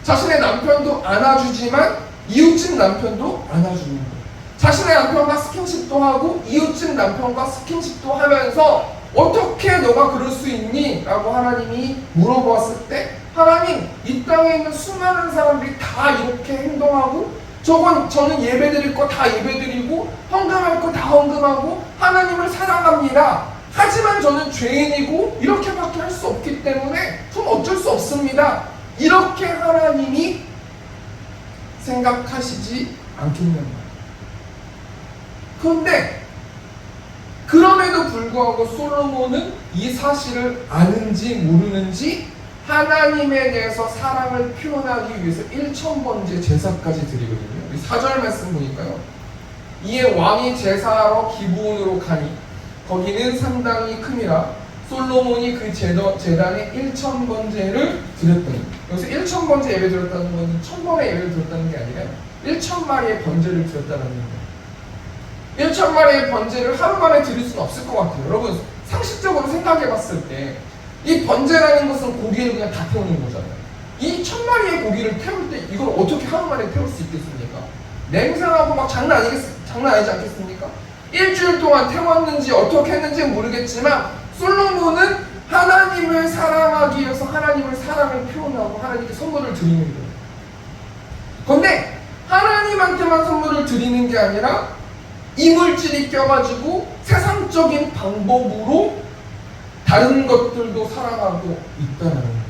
자신의 남편도 안아주지만 이웃집 남편도 안아주는 거예요. 자신의 남편과 스킨십도 하고 이웃집 남편과 스킨십도 하면서 어떻게 너가 그럴 수 있니? 라고 하나님이 물어보았을 때 하나님, 이 땅에 있는 수많은 사람들이 다 이렇게 행동하고 저는 예배드릴 거 다 예배드리고 헌금할 거 다 헌금하고 하나님을 사랑합니다. 하지만 저는 죄인이고 이렇게밖에 할 수 없기 때문에 좀 어쩔 수 없습니다. 이렇게 하나님이 생각하시지 않겠는 거예요. 그런데 그럼에도 불구하고 솔로몬은 이 사실을 아는지 모르는지 하나님에 대해서 사랑을 표현하기 위해서 1000번째 제사까지 드리거든요. 우리 4절 말씀 보니까요. 이에 왕이 제사하러 기브온으로 가니 거기는 상당히 큼이라 솔로몬이 그 제단에 1000번째를 드렸더니, 여기서 1000번째 예배 드렸다는 것은 1000번의 예배를 드렸다는 게 아니라 1000마리의 번제를 드렸다는 거예요. 1000마리의 번제를 하루 만에 드릴 수는 없을 것 같아요. 여러분 상식적으로 생각해 봤을 때 이 번제라는 것은 고기를 그냥 다 태우는 거잖아요. 이 1000마리의 고기를 태울 때 이걸 어떻게 하루 만에 태울 수 있겠습니까? 냄새나고 막 장난 아니지 않겠습니까? 일주일 동안 태웠는지 어떻게 했는지 모르겠지만 솔로몬은 하나님을 사랑하기 위해서 하나님을 사랑을 표현하고 하나님께 선물을 드리는 거예요. 그런데 하나님한테만 선물을 드리는 게 아니라 이물질이 껴가지고 세상적인 방법으로 다른 것들도 사랑하고 있다는 거예요.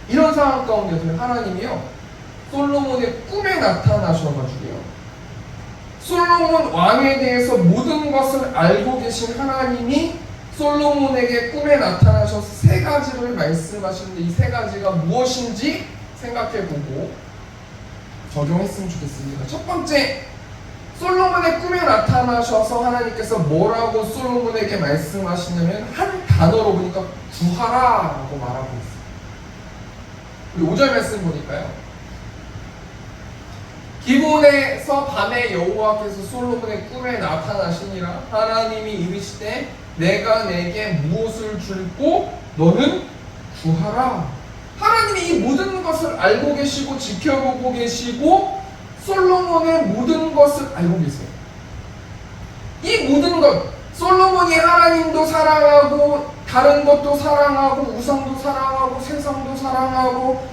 이런 상황 가운데서 하나님이요 솔로몬의 꿈에 나타나셔가지고요 솔로몬 왕에 대해서 모든 것을 알고 계신 하나님이 솔로몬에게 꿈에 나타나셔서 3가지를 말씀하시는데 이 3가지가 무엇인지 생각해보고 적용했으면 좋겠습니다. 첫 번째, 솔로몬의 꿈에 나타나셔서 하나님께서 뭐라고 솔로몬에게 말씀하시냐면 한 단어로 보니까 구하라 라고 말하고 있어요. 우리 5절 말씀 보니까요 기브온에서 밤에 여호와께서 솔로몬의 꿈에 나타나시니라. 하나님이 이르시되 내가 내게 무엇을 줄고 너는 구하라. 하나님이 이 모든 것을 알고 계시고 지켜보고 계시고 솔로몬의 모든 것을 알고 계세요. 이 모든 것, 솔로몬이 하나님도 사랑하고 다른 것도 사랑하고 우상도 사랑하고 세상도 사랑하고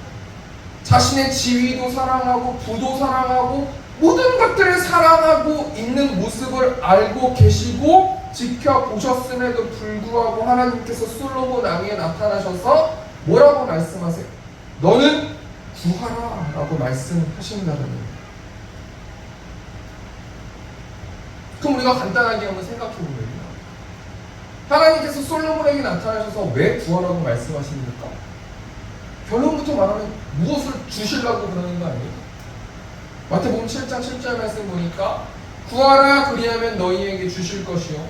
자신의 지위도 사랑하고 부도 사랑하고 모든 것들을 사랑하고 있는 모습을 알고 계시고 지켜보셨음에도 불구하고 하나님께서 솔로몬 왕에게 나타나셔서 뭐라고 말씀하세요? 너는 구하라 라고 말씀하신다는 거예요. 그럼 우리가 간단하게 한번 생각해보면요 하나님께서 솔로몬에게 나타나셔서 왜 구하라고 말씀하십니까? 결론부터 말하면 무엇을 주시려고 그러는 거 아니에요? 마태복음 7장 7절 말씀 보니까 구하라 그리하면 너희에게 주실 것이요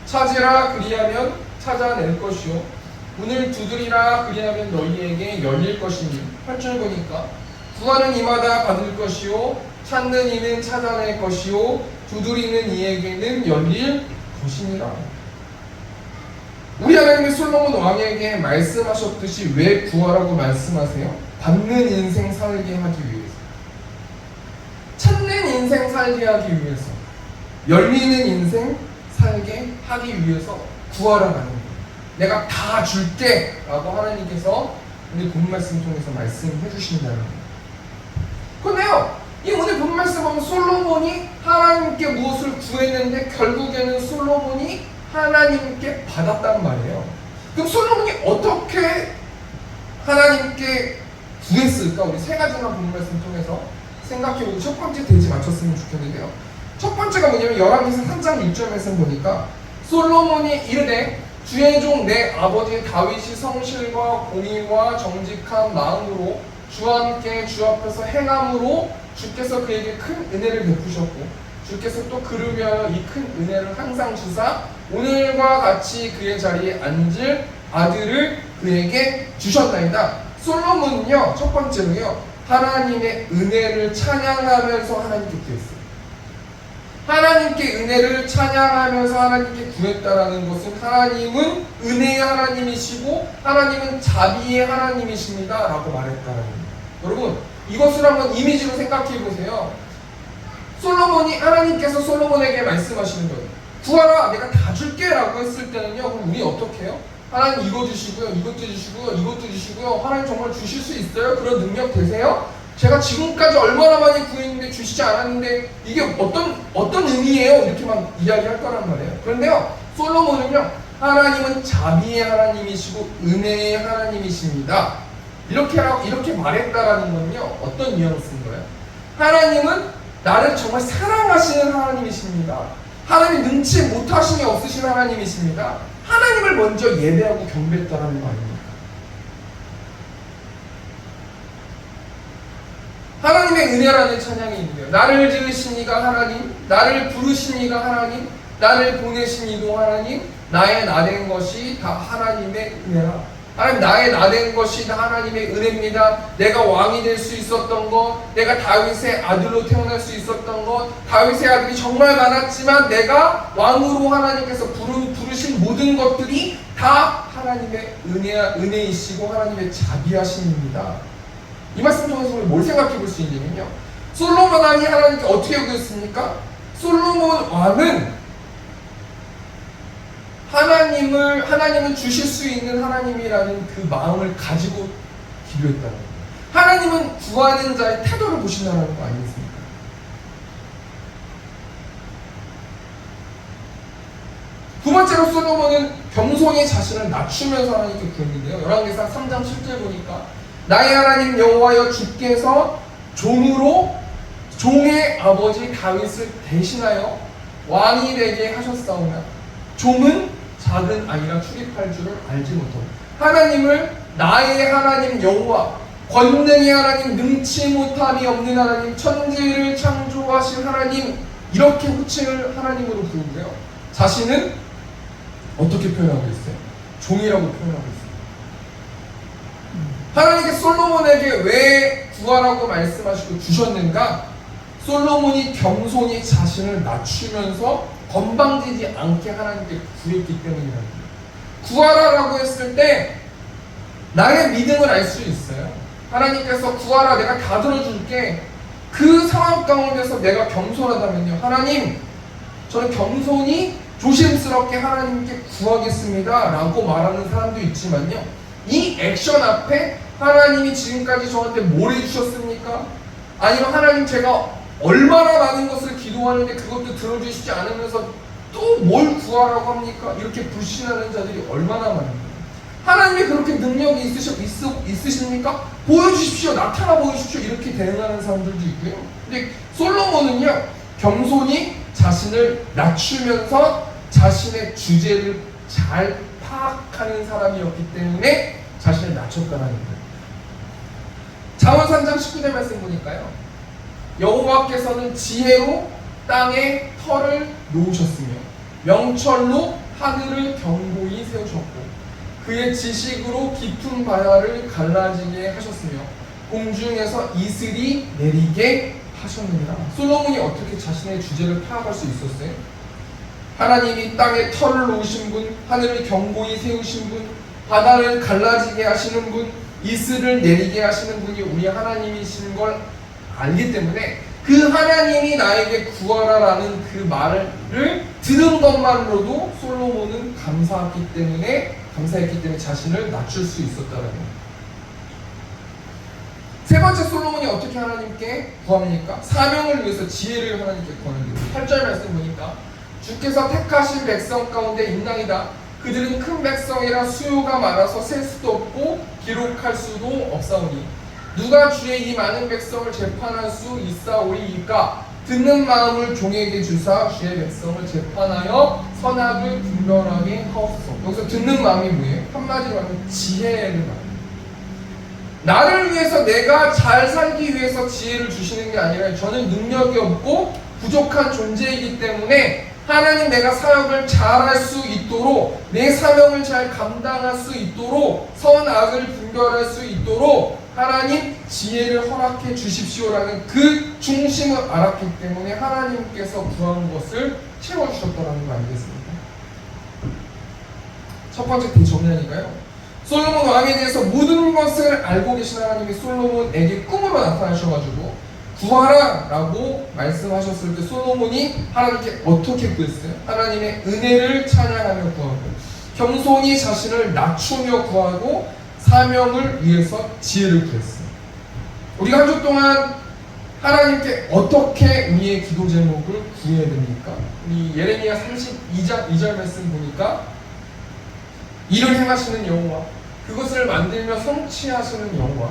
찾으라 그리하면 찾아낼 것이요 문을 두드리라 그리하면 너희에게 열릴 것이니 8절 보니까 구하는 이마다 받을 것이요 찾는 이는 찾아낼 것이요 두드리는 이에게는 열릴 것이니라. 우리 하나님이 솔로몬 왕에게 말씀하셨듯이 왜 구하라고 말씀하세요? 받는 인생 살게 하기 위해서, 찾는 인생 살게 하기 위해서, 열리는 인생 살게 하기 위해서 구하라는 거예요. 내가 다 줄게 라고 하나님께서 오늘 본 말씀 통해서 말씀해 주신다는 거예요. 그런데요 이 오늘 본 말씀 보면 솔로몬이 하나님께 무엇을 구했는데 결국에는 솔로몬이 하나님께 받았단 말이에요. 그럼 솔로몬이 어떻게 하나님께 구했을까? 우리 3가지만 본 말씀 통해서 생각해보고 첫 번째 돼지 맞췄으면 좋겠는데요. 첫 번째가 뭐냐면 열왕기상 3장 1절 말씀 보니까 솔로몬이 이르되 주의 종 내 아버지 다윗이 성실과 공의와 정직한 마음으로 주와 함께 주 앞에서 행함으로 주께서 그에게 큰 은혜를 베푸셨고 주께서 또 그를 위하여 이 큰 은혜를 항상 주사 오늘과 같이 그의 자리에 앉을 아들을 그에게 주셨나이다. 솔로몬은요 첫 번째로요 하나님의 은혜를 찬양하면서 하나님께 구했어요. 하나님께 은혜를 찬양하면서 하나님께 구했다라는 것은 하나님은 은혜의 하나님이시고 하나님은 자비의 하나님이십니다 라고 말했다라는 거예요. 여러분 이것을 한번 이미지로 생각해 보세요. 솔로몬이 하나님께서 솔로몬에게 말씀하시는 거예요. 구하라 내가 다 줄게 라고 했을 때는요, 그럼 우리 어떻게 해요? 하나님 이거 주시고요, 이것도 주시고요, 이것도 주시고요. 하나님 정말 주실 수 있어요? 그런 능력 되세요? 제가 지금까지 얼마나 많이 구했는데 주시지 않았는데 이게 어떤 의미예요? 이렇게만 이야기할 거란 말이에요. 그런데요, 솔로몬은요, 하나님은 자비의 하나님이시고 은혜의 하나님이십니다. 이렇게 말했다라는 건요, 어떤 뉘앙스인 거예요? 하나님은 나를 정말 사랑하시는 하나님이십니다. 하나님 능치 못하심이 없으신 하나님이십니다. 하나님을 먼저 예배하고 경배했다라는 거 아닙니까? 하나님의 은혜라는 찬양이 있는데요. 나를 지으신 이가 하나님, 나를 부르신 이가 하나님, 나를 보내신 이도 하나님, 나의 나된 것이 다 하나님의 은혜라. 하나님, 나의 나된 것이 다 하나님의 은혜입니다. 내가 왕이 될 수 있었던 것, 내가 다윗의 아들로 태어날 수 있었던 것, 다윗의 아들이 정말 많았지만 내가 왕으로 하나님께서 부르신 모든 것들이 다 하나님의 은혜이시고 하나님의 자비하심입니다. 이 말씀 통해서 우리 뭘 생각해 볼 수 있냐면요, 솔로몬 왕이 하나님께 어떻게 여겼습니까? 솔로몬 왕은 하나님은 주실 수 있는 하나님이라는 그 마음을 가지고 기도했다는 거예요. 하나님은 구하는 자의 태도를 보신다는 거 아니겠습니까? 두 번째로 솔로몬은 겸손히 자신을 낮추면서 하나님께 구했는데요. 열왕기상 3장 7절 보니까 나의 하나님 여호와여, 주께서 종의 아버지 다윗을 대신하여 왕이 되게 하셨사오나 종은 작은 아이라 출입할 줄을 알지 못하고, 하나님을 나의 하나님 여호와, 권능의 하나님, 능치 못함이 없는 하나님, 천지를 창조하신 하나님, 이렇게 호칭을 하나님으로 부르고요, 자신은 어떻게 표현하고 있어요? 종이라고 표현하고 있어요. 하나님께 솔로몬에게 왜 구하라고 말씀하시고 주셨는가? 솔로몬이 겸손히 자신을 낮추면서 건방지지 않게 하나님께 구했기 때문이라는 거예요. 구하라라고 했을 때 나의 믿음을 알 수 있어요. 하나님께서 구하라, 내가 다 들어줄게. 그 상황 가운데서 내가 겸손하다면요, 하나님, 저는 겸손히 조심스럽게 하나님께 구하겠습니다 라고 말하는 사람도 있지만요, 이 액션 앞에 하나님이 지금까지 저한테 뭘 해주셨습니까? 아니면 하나님, 제가 얼마나 많은 것을 기도하는데 그것도 들어주시지 않으면서 또 뭘 구하라고 합니까? 이렇게 불신하는 자들이 얼마나 많은가요? 하나님이 그렇게 능력이 있으십니까? 보여주십시오, 나타나 보여주십시오, 이렇게 대응하는 사람들도 있고요. 근데 솔로몬은요, 겸손히 자신을 낮추면서 자신의 주제를 잘 파악하는 사람이었기 때문에 자신을 낮췄다는 거예요. 잠언 3장 19절 말씀 보니까요, 여호와께서는 지혜로 땅에 터를 놓으셨으며 명철로 하늘을 견고히 세우셨고 그의 지식으로 깊은 바다를 갈라지게 하셨으며 공중에서 이슬이 내리게 하셨느니라. 솔로몬이 어떻게 자신의 주제를 파악할 수 있었어요? 하나님이 땅에 터를 놓으신 분, 하늘을 견고히 세우신 분, 바다를 갈라지게 하시는 분, 이슬을 내리게 하시는 분이 우리 하나님이신 걸 알기 때문에 그 하나님이 나에게 구하라라는 그 말을 들은 것만으로도 솔로몬은 감사했기 때문에 자신을 낮출 수 있었다는 거예요. 세 번째, 솔로몬이 어떻게 하나님께 구합니까? 사명을 위해서 지혜를 하나님께 구하는데 8절 말씀 보니까 주께서 택하신 백성 가운데 인당이다. 그들은 큰 백성이라 수요가 많아서 셀 수도 없고 기록할 수도 없사오니 누가 주의 이 많은 백성을 재판할 수 있사오리이까? 듣는 마음을 종에게 주사 주의 백성을 재판하여 선악을 분별하게 하옵소서. 여기서 듣는 마음이 뭐예요? 한마디로 하면 지혜를 말해요. 나를 위해서, 내가 잘 살기 위해서 지혜를 주시는 게 아니라 저는 능력이 없고 부족한 존재이기 때문에 하나님, 내가 사역을 잘할 수 있도록, 내 사명을 잘 감당할 수 있도록, 선악을 분별할 수 있도록 하나님 지혜를 허락해 주십시오라는 그 중심을 알았기 때문에 하나님께서 구한 것을 채워주셨다는 거 아니겠습니까? 첫 번째 대정리하니까요, 솔로몬 왕에 대해서 모든 것을 알고 계신 하나님이 솔로몬에게 꿈으로 나타나셔가지고 구하라 라고 말씀하셨을 때 솔로몬이 하나님께 어떻게 구했어요? 하나님의 은혜를 찬양하며 구하고 겸손히 자신을 낮추며 구하고 사명을 위해서 지혜를 구했어요. 우리가 한 주 동안 하나님께 어떻게 우리의 기도 제목을 구해야 됩니까? 우리 예레미야 32장 2절 말씀 보니까 이를 행하시는 여호와 그것을 만들며 성취하시는 여호와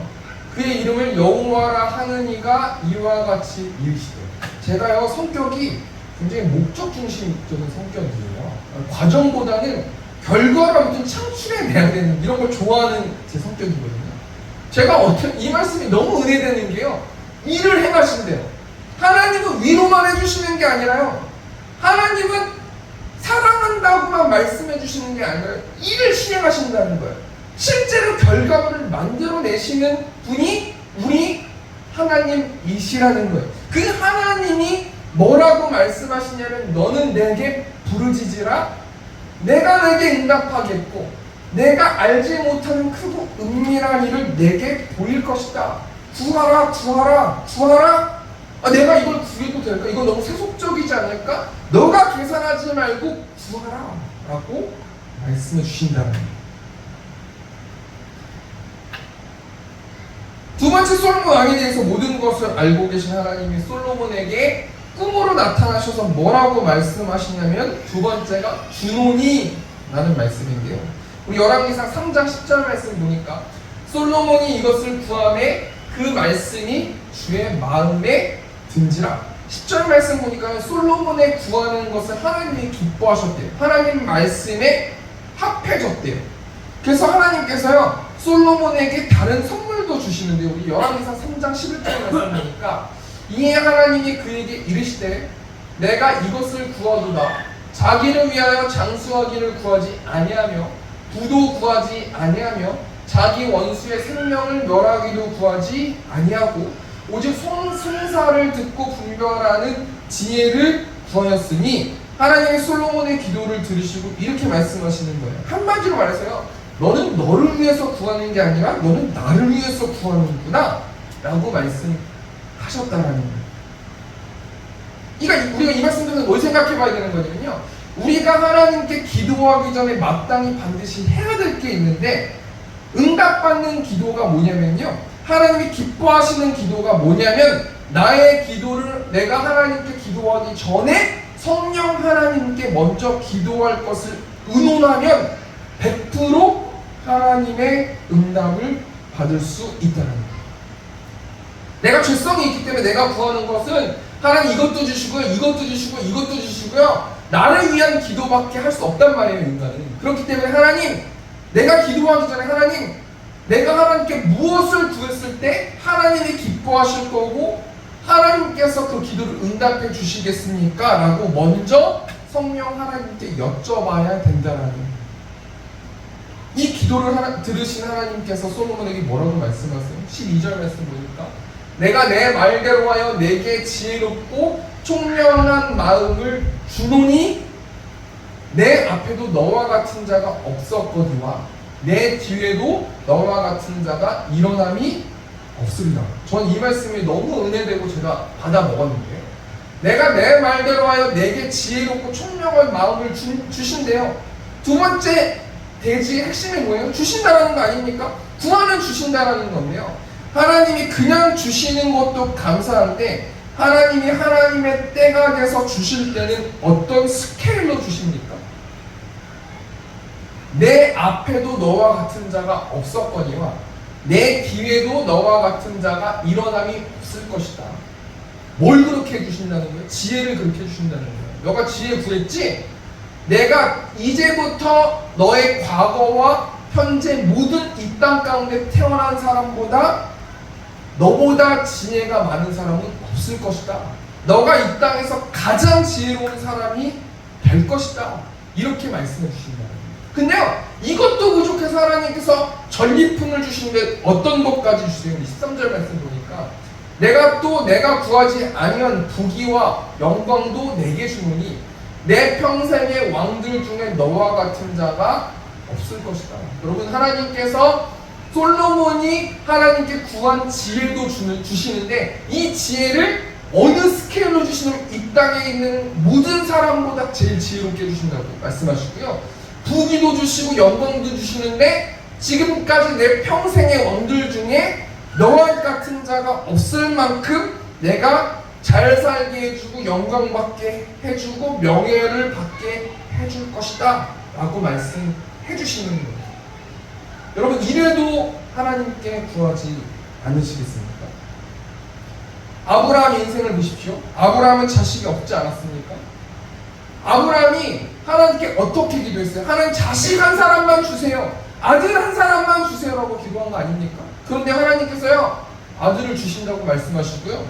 그의 이름을 여호와라 하는 이가 이와 같이 이르시되. 제가요 성격이 굉장히 목적 중심적인 성격이에요. 과정보다는 결과를 아무튼 창출해내야 되는 이런 걸 좋아하는 제 성격이거든요. 제가 이 말씀이 너무 은혜되는 게요, 일을 행하신대요. 하나님은 위로만 해주시는 게 아니라요, 하나님은 사랑한다고만 말씀해 주시는 게 아니라 일을 실행하신다는 거예요. 실제로 결과물을 만들어내시는 분이 우리 하나님이시라는 거예요. 그 하나님이 뭐라고 말씀하시냐면 너는 내게 부르짖으라 내가 내게 응답하겠고 내가 알지 못하는 크고 은밀한 일을 내게 보일 것이다. 구하라 구하라 구하라. 내가 이걸 구해도 될까? 이거 너무 세속적이지 않을까? 너가 계산하지 말고 구하라 라고 말씀해 주신다는 거예요. 두 번째, 솔로몬 왕에 대해서 모든 것을 알고 계신 하나님이 솔로몬에게 꿈으로 나타나셔서 뭐라고 말씀하시냐면 두 번째가 주노니 라는 말씀인데요, 우리 열왕기상 3장 10절 말씀 보니까 솔로몬이 이것을 구함에 그 말씀이 주의 마음에 든지라. 10절 말씀 보니까 솔로몬의 구하는 것을 하나님이 기뻐하셨대요. 하나님 말씀에 합해졌대요. 그래서 하나님께서요 솔로몬에게 다른 선물도 주시는데요, 우리 열왕기상 3장 11절 말씀 보니까 이에 하나님이 그에게 이르시되 내가 이것을 구하도다. 자기를 위하여 장수하기를 구하지 아니하며 부도 구하지 아니하며 자기 원수의 생명을 멸하기도 구하지 아니하고 오직 송사를 듣고 분별하는 지혜를 구하였으니. 하나님이 솔로몬의 기도를 들으시고 이렇게 말씀하시는 거예요. 한마디로 말해서요, 너는 너를 위해서 구하는 게 아니라 너는 나를 위해서 구하는구나 라고 말씀하셨다라는 거예요. 그러니까 우리가 이 말씀 들으면서 뭘 생각해 봐야 되는 거냐면요, 우리가 하나님께 기도하기 전에 마땅히 반드시 해야 될 게 있는데, 응답받는 기도가 뭐냐면요, 하나님이 기뻐하시는 기도가 뭐냐면 나의 기도를 내가 하나님께 기도하기 전에 성령 하나님께 먼저 기도할 것을 의논하면 100% 하나님의 응답을 받을 수 있다는 거예요. 내가 죄성이 있기 때문에 내가 구하는 것은 하나님 이것도 주시고요, 이것도 주시고 이것도 주시고요, 나를 위한 기도밖에 할 수 없단 말이에요, 인간은. 그렇기 때문에 하나님, 내가 기도하기 전에 하나님, 내가 하나님께 무엇을 구했을 때 하나님이 기뻐하실 거고 하나님께서 그 기도를 응답해 주시겠습니까? 라고 먼저 성령 하나님께 여쭤봐야 된다는 거예요. 이 기도를 들으신 하나님께서 솔로몬에게 뭐라고 말씀하세요? 12절 말씀 보니까 내가 내 말대로 하여 내게 지혜롭고 총명한 마음을 주노니 내 앞에도 너와 같은 자가 없었거니와 내 뒤에도 너와 같은 자가 일어남이 없습니다. 전 이 말씀이 너무 은혜되고 제가 받아 먹었는데요, 내가 내 말대로 하여 내게 지혜롭고 총명한 마음을 주신대요. 두 번째 대지의 핵심이 뭐예요? 주신다라는 거 아닙니까? 구하면 주신다라는 건데요, 하나님이 그냥 주시는 것도 감사한데 하나님이 하나님의 때가 돼서 주실 때는 어떤 스케일로 주십니까? 내 앞에도 너와 같은 자가 없었거니와 내 뒤에도 너와 같은 자가 일어남이 없을 것이다. 뭘 그렇게 해주신다는 거예요? 지혜를 그렇게 해주신다는 거예요. 너가 지혜 구했지? 내가 이제부터 너의 과거와 현재 모든 이 땅 가운데 태어난 사람보다 너보다 지혜가 많은 사람은 없을 것이다. 너가 이 땅에서 가장 지혜로운 사람이 될 것이다. 이렇게 말씀해 주신다. 근데요, 이것도 부족해서 하나님께서 전리품을 주시는데 어떤 것까지 주세요? 13절 말씀 보니까 내가 구하지 아니한 부귀와 영광도 내게 주노니 내 평생의 왕들 중에 너와 같은 자가 없을 것이다. 여러분, 하나님께서 솔로몬이 하나님께 구한 지혜도 주시는데 이 지혜를 어느 스케일로 주시냐면 이 땅에 있는 모든 사람보다 제일 지혜롭게 주신다고 말씀하시고요. 부귀도 주시고 영광도 주시는데 지금까지 내 평생의 원들 중에 너와 같은 자가 없을 만큼 내가 잘 살게 해주고 영광 받게 해주고 명예를 받게 해줄 것이다 라고 말씀해 주시는 거예요. 여러분, 이래도 하나님께 구하지 않으시겠습니까? 아브라함 인생을 보십시오. 아브라함은 자식이 없지 않았습니까? 아브라함이 하나님께 어떻게 기도했어요? 하나님, 자식 한 사람만 주세요, 아들 한 사람만 주세요 라고 기도한 거 아닙니까? 그런데 하나님께서요 아들을 주신다고 말씀하시고요,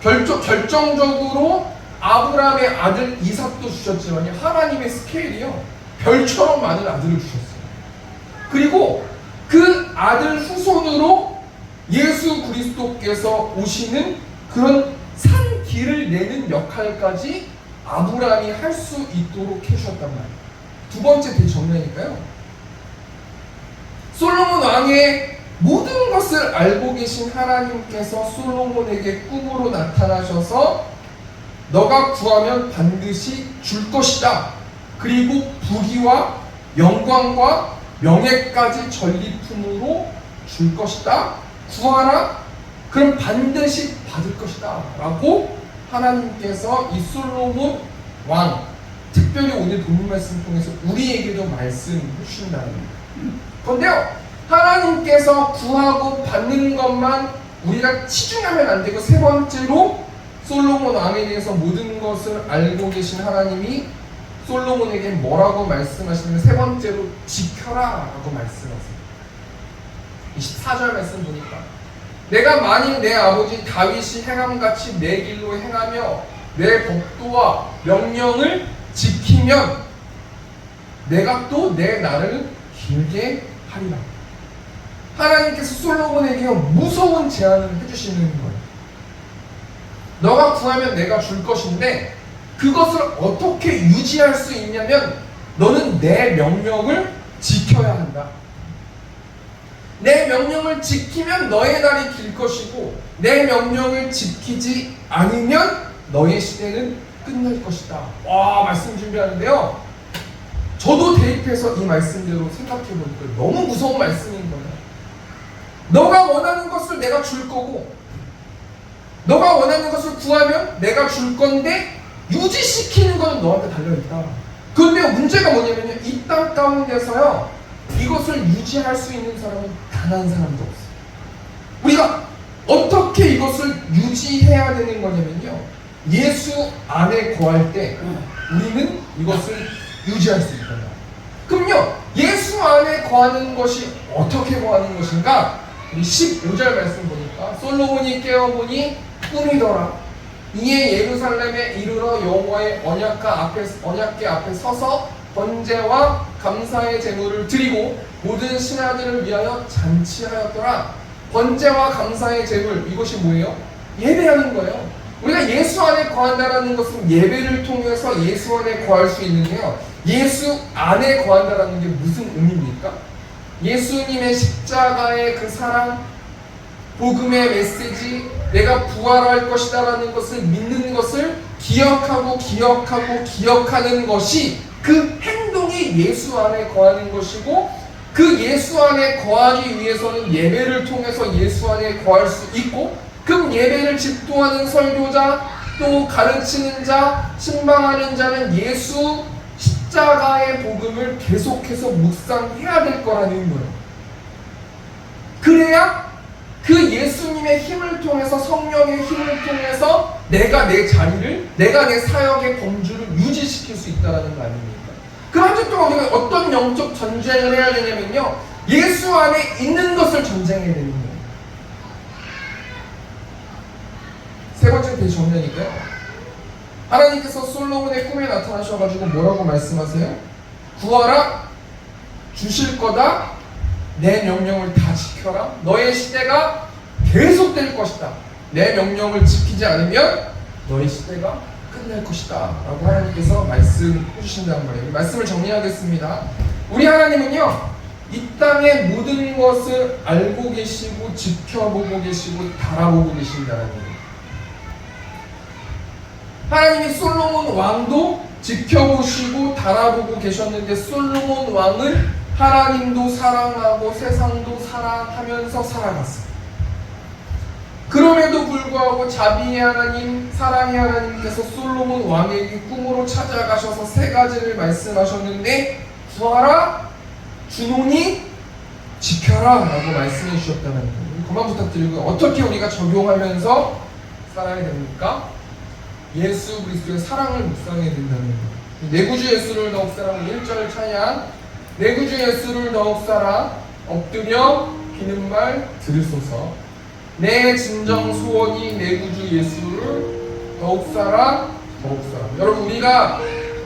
결정적으로 아브라함의 아들 이삭도 주셨지만 하나님의 스케일이요 별처럼 많은 아들을 주셨어요. 그리고 그 아들 후손으로 예수 그리스도께서 오시는 그런 산 길을 내는 역할까지 아브라함이 할 수 있도록 해주셨단 말이에요. 두 번째 대정례니까요, 솔로몬 왕의 모든 것을 알고 계신 하나님께서 솔로몬에게 꿈으로 나타나셔서 너가 구하면 반드시 줄 것이다, 그리고 부귀와 영광과 명예까지 전리품으로 줄 것이다, 구하라, 그럼 반드시 받을 것이다 라고 하나님께서 이 솔로몬 왕, 특별히 오늘 본문 말씀 통해서 우리에게도 말씀해 주신다는 거예요. 그런데요, 하나님께서 구하고 받는 것만 우리가 치중하면 안 되고, 세 번째로 솔로몬 왕에 대해서 모든 것을 알고 계신 하나님이 솔로몬에게 뭐라고 말씀하시냐면 세 번째로 지켜라 라고 말씀하세요. 24절 말씀 보니까 내가 만일 내 아버지 다윗이 행함같이 내 길로 행하며 내 법도와 명령을 지키면 내가 또 내 날을 길게 하리라. 하나님께서 솔로몬에게 무서운 제안을 해주시는 거예요. 너가 구하면 내가 줄 것인데 그것을 어떻게 유지할 수 있냐면 너는 내 명령을 지켜야 한다. 내 명령을 지키면 너의 날이 길 것이고 내 명령을 지키지 않으면 너의 시대는 끝날 것이다. 와, 말씀 준비하는데요, 저도 대입해서 이 말씀대로 생각해보니까 너무 무서운 말씀인 거예요. 너가 원하는 것을 내가 줄 거고 너가 원하는 것을 구하면 내가 줄 건데 유지시키는 것은 너한테 달려있다. 그런데 문제가 뭐냐면요, 이 땅 가운데서요 이것을 유지할 수 있는 사람은 단 한 사람도 없어요. 우리가 어떻게 이것을 유지해야 되는 거냐면요, 예수 안에 거할 때 우리는 이것을 유지할 수 있다. 그럼요, 예수 안에 거하는 것이 어떻게 거하는 것인가? 우리 15절 말씀 보니까 솔로몬이 깨어보니 꿈이더라. 이에 예루살렘에 이르러 여호와의 언약궤 앞에 서서 번제와 감사의 제물을 드리고 모든 신하들을 위하여 잔치하였더라. 번제와 감사의 제물, 이것이 뭐예요? 예배하는 거예요. 우리가 예수 안에 거한다라는 것은 예배를 통해서 예수 안에 거할 수 있는데요, 예수 안에 거한다라는 게 무슨 의미입니까? 예수님의 십자가의 그 사랑, 복음의 메시지, 내가 부활할 것이다 라는 것을 믿는 것을 기억하는 것이 그 행동이 예수 안에 거하는 것이고, 그 예수 안에 거하기 위해서는 예배를 통해서 예수 안에 거할 수 있고, 그 예배를 집도하는 설교자, 또 가르치는 자, 신방하는 자는 예수 십자가의 복음을 계속해서 묵상해야 될 거라는 거예요. 그래야 그 예수님의 힘을 통해서, 성령의 힘을 통해서 내가 내 자리를, 내가 내 사역의 범주를 유지시킬 수 있다는 거 아닙니까? 그 한 주 동안 우리가 어떤 영적 전쟁을 해야 되냐면요, 예수 안에 있는 것을 전쟁해야 되는 거예요. 세 번째 대정례니까요, 하나님께서 솔로몬의 꿈에 나타나셔가지고 뭐라고 말씀하세요? 구하라, 주실 거다, 내 명령을 다 지켜라, 너의 시대가 계속될 것이다, 내 명령을 지키지 않으면 너의 시대가 끝날 것이다 라고 하나님께서 말씀해 주신다는 거예요. 말씀을 정리하겠습니다. 우리 하나님은요, 이 땅의 모든 것을 알고 계시고 지켜보고 계시고 달아보고 계신다는 거예요. 하나님이 솔로몬 왕도 지켜보시고 달아보고 계셨는데 솔로몬 왕은 하나님도 사랑하고 세상도 사랑하면서 살아갔어요. 그럼에도 불구하고 자비의 하나님, 사랑의 하나님께서 솔로몬 왕에게 꿈으로 찾아가셔서 세 가지를 말씀하셨는데 구하라, 주노니, 지켜라 라고 말씀해 주셨다는 거예요. 그만 부탁드리고요. 어떻게 우리가 적용하면서 살아야 됩니까? 예수 그리스도의 사랑을 묵상해야 된다는 거예요. 내 구주 예수를 더욱 사랑 1절 찬양. 내 구주 예수를 더욱 사랑 엎드려 비는 말 들으소서. 내 진정 소원이 내 구주 예수를 더욱 사랑 더욱 사랑. 여러분 우리가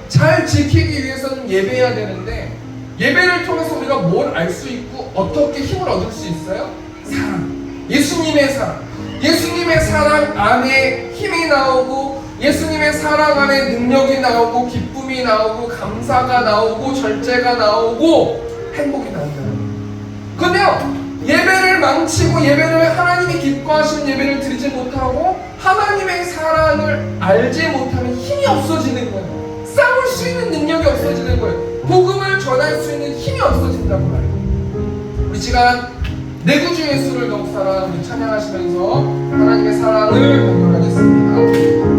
잘 지키기 위해서는 예배해야 되는데 예배를 통해서 우리가 뭘 알 수 있고 어떻게 힘을 얻을 수 있어요? 사랑. 예수님의 사랑. 예수님의 사랑 안에 힘이 나오고 예수님의 사랑 안에 능력이 나오고 기쁨이 나오고 감사가 나오고 절제가 나오고 행복이 나온다는 거예요. 근데요 예배를 망치고 예배를 하나님이 기뻐하시는 예배를 드리지 못하고 하나님의 사랑을 알지 못하면 힘이 없어지는 거예요. 싸울 수 있는 능력이 없어지는 거예요. 복음을 전할 수 있는 힘이 없어진다고 말해요. 우리 시간 내 구주 예수를 더욱 사랑 우리 찬양하시면서 하나님의 사랑을 공유하겠습니다.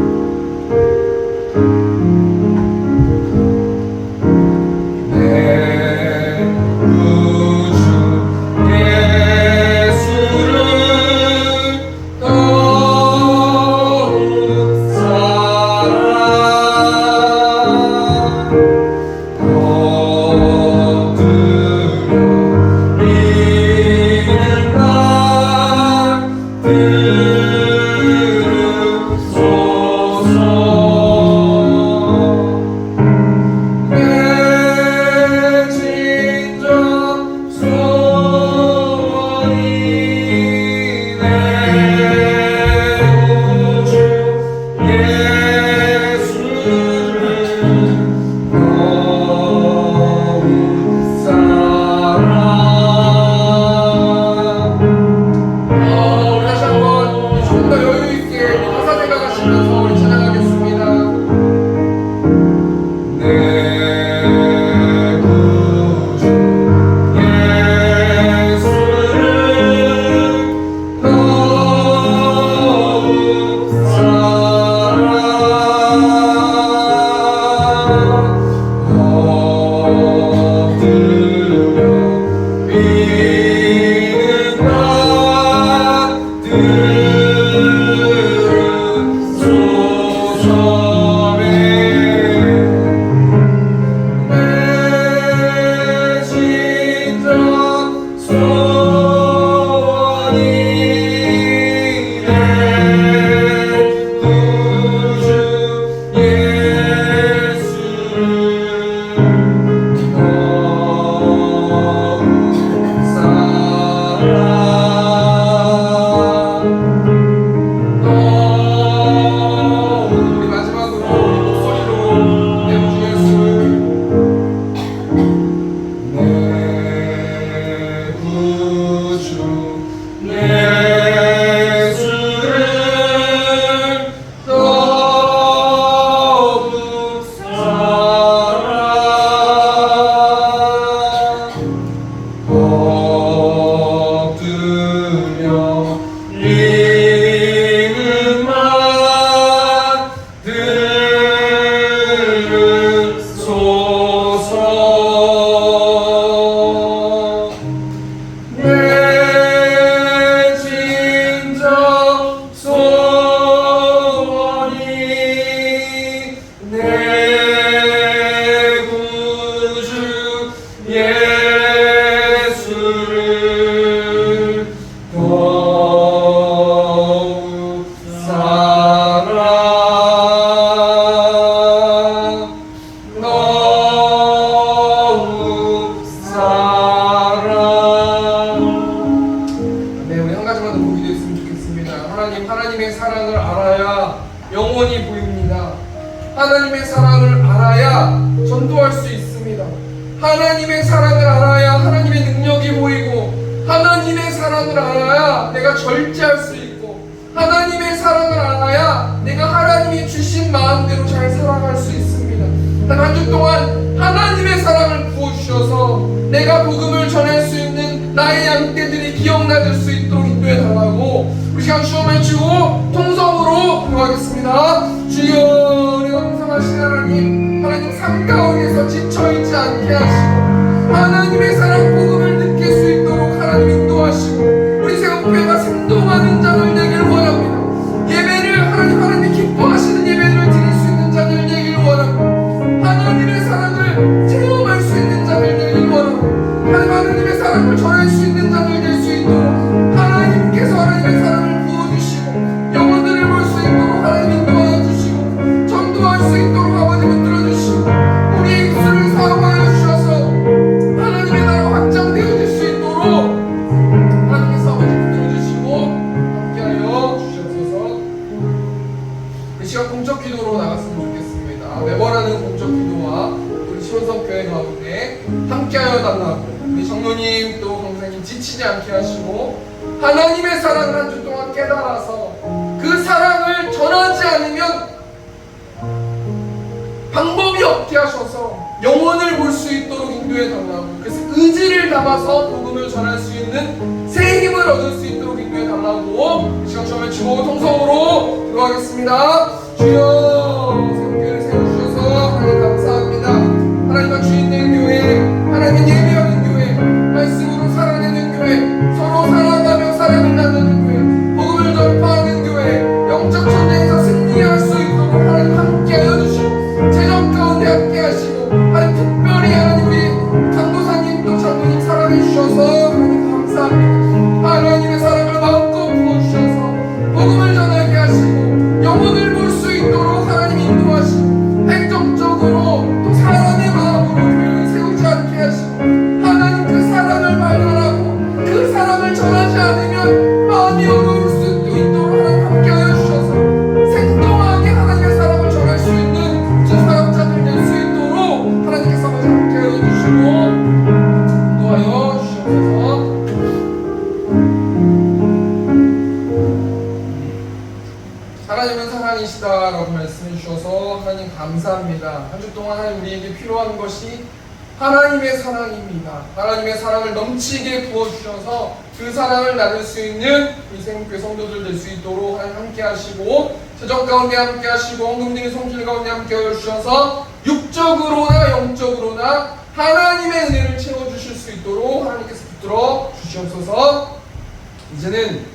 하나님의 사랑을 알아야 영원히 보입니다. 하나님의 사랑을 알아야 전도할 수 있습니다. 하나님의 사랑을 알아야 하나님의 능력이 보이고, 하나님의 사랑을 알아야 내가 절제할 수 있고, 하나님의 사랑을 알아야 내가 하나님이 주신 마음대로 잘 살아갈 수 있습니다. 한 주 동안 하나님의 사랑을 부어주셔서 내가 복음을 전할 수 있는 나의 양떼들이 기억나질 수 있도록 인도해 달라고 우리 시간 주음을 주고 통성으로 기도하겠습니다. 주여, 우리가 통성하신 하나님, 하나님 삶 가운데서 지쳐있지 않게 하시고 하나님의 사랑 복음을 느낄 수 있도록 하나님 인도하시고 우리 세운교회가 생동하는 자를 되길 원합니다. 예배를 하나님 기뻐하시는 예배를 드릴 수 있는 자들 되길 원합니다. 하나님의 사랑을 체험할 수 있는 자들 되길 원합니다. 하나님의 사랑을 전할 수 있는 자들 될 수 있도록 하나님께서 하나님의 사랑을 부어주시고 영혼들을 볼 수 있도록 하나님 인도하여 주시고 전도할 수 있도록 아버지 붙들어 주시고 우리의 입술을 사용하여 주셔서 하나님의 나라 확장되어질 수 있도록 하나님께서 아버지 붙들어 주시고 함께하여 주시옵소서. 이 시간 공적 기도로 나갔으면 좋겠습니다. 매번 하는 공적 기도와 우리 시원성교회 가운데 함께하여 달라고 우리 장로님 또 강사님 지치지 않게 하시고 하나님의 사랑을 한 주 동안 깨달아서 그 사랑을 전하지 않으면 방법이 없게 하셔서 영혼을 볼 수 있도록 인도해 달라고, 그래서 의지를 담아서 복음을 전할 수 있는 새 힘을 얻을 수 있도록 인도해 달라고 이 시간 처음에 주보 통성으로 기도하겠습니다. 주여, 새롭게를 세워주셔서 하나님 감사합니다. 하나님과 주인 된 교회, 하나님의 예배하는 교회, 말씀으로 살아내는 교회, 서로 사랑하며 사랑을 나누는 교회, 복음을 전파하는 교회, 영적 전쟁에서 승리할 수 있도록 하나님 함께하여 주시고 재정 가운데 함께하시고 하나님 특별히 하나님 우리 장도사님 또 장로님 사랑해 주셔서 하나님 감사합니다. 하나님의 사랑을 마음껏 부어주셔서 복음을 전하게 하시고 영혼을 볼 수 있도록 하나님 인도하시고 행정적으로 또 사랑의 마음으로 교회를 세우지 않게 하시고 하나님 그 사랑을 발견하고 그 사랑을 전하지 않으면 마음이 어려울 수도 있도록 하나님 함께하여 주셔서 생동하게 하나님의 사랑을 전할 수 있는 주 사역자들 될 수 있도록 하나님께서 먼저 함께하여 주시고 인도하여 주시옵소서. 하나님은 사랑이시다라고 말씀해 주셔서 하나님 감사합니다. 한 주 동안 하나님 우리에게 필요한 것이 하나님의 사랑입니다. 하나님의 사랑을 넘치게 부어주셔서 그 사랑을 나눌 수 있는 이 생명교회 성도들 될 수 있도록 하나님 함께 하시고 재정 가운데 함께 하시고 헌금드린 손길 가운데 함께 하셔서 육적으로나 영적으로나 하나님의 은혜를 채워주실 수 있도록 하나님께서 붙들어 주시옵소서. 이제는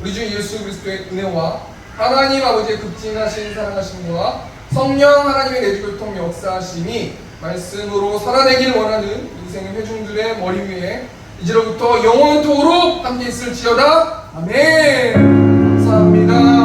우리 주 예수 그리스도의 은혜와 하나님 아버지의 극진하신 사랑하심과 성령 하나님의 내주교통 역사하심이 말씀으로 살아내길 원하는 인생의 회중들의 머리 위에 이제로부터 영원토록 함께 있을지어다. 아멘. 감사합니다.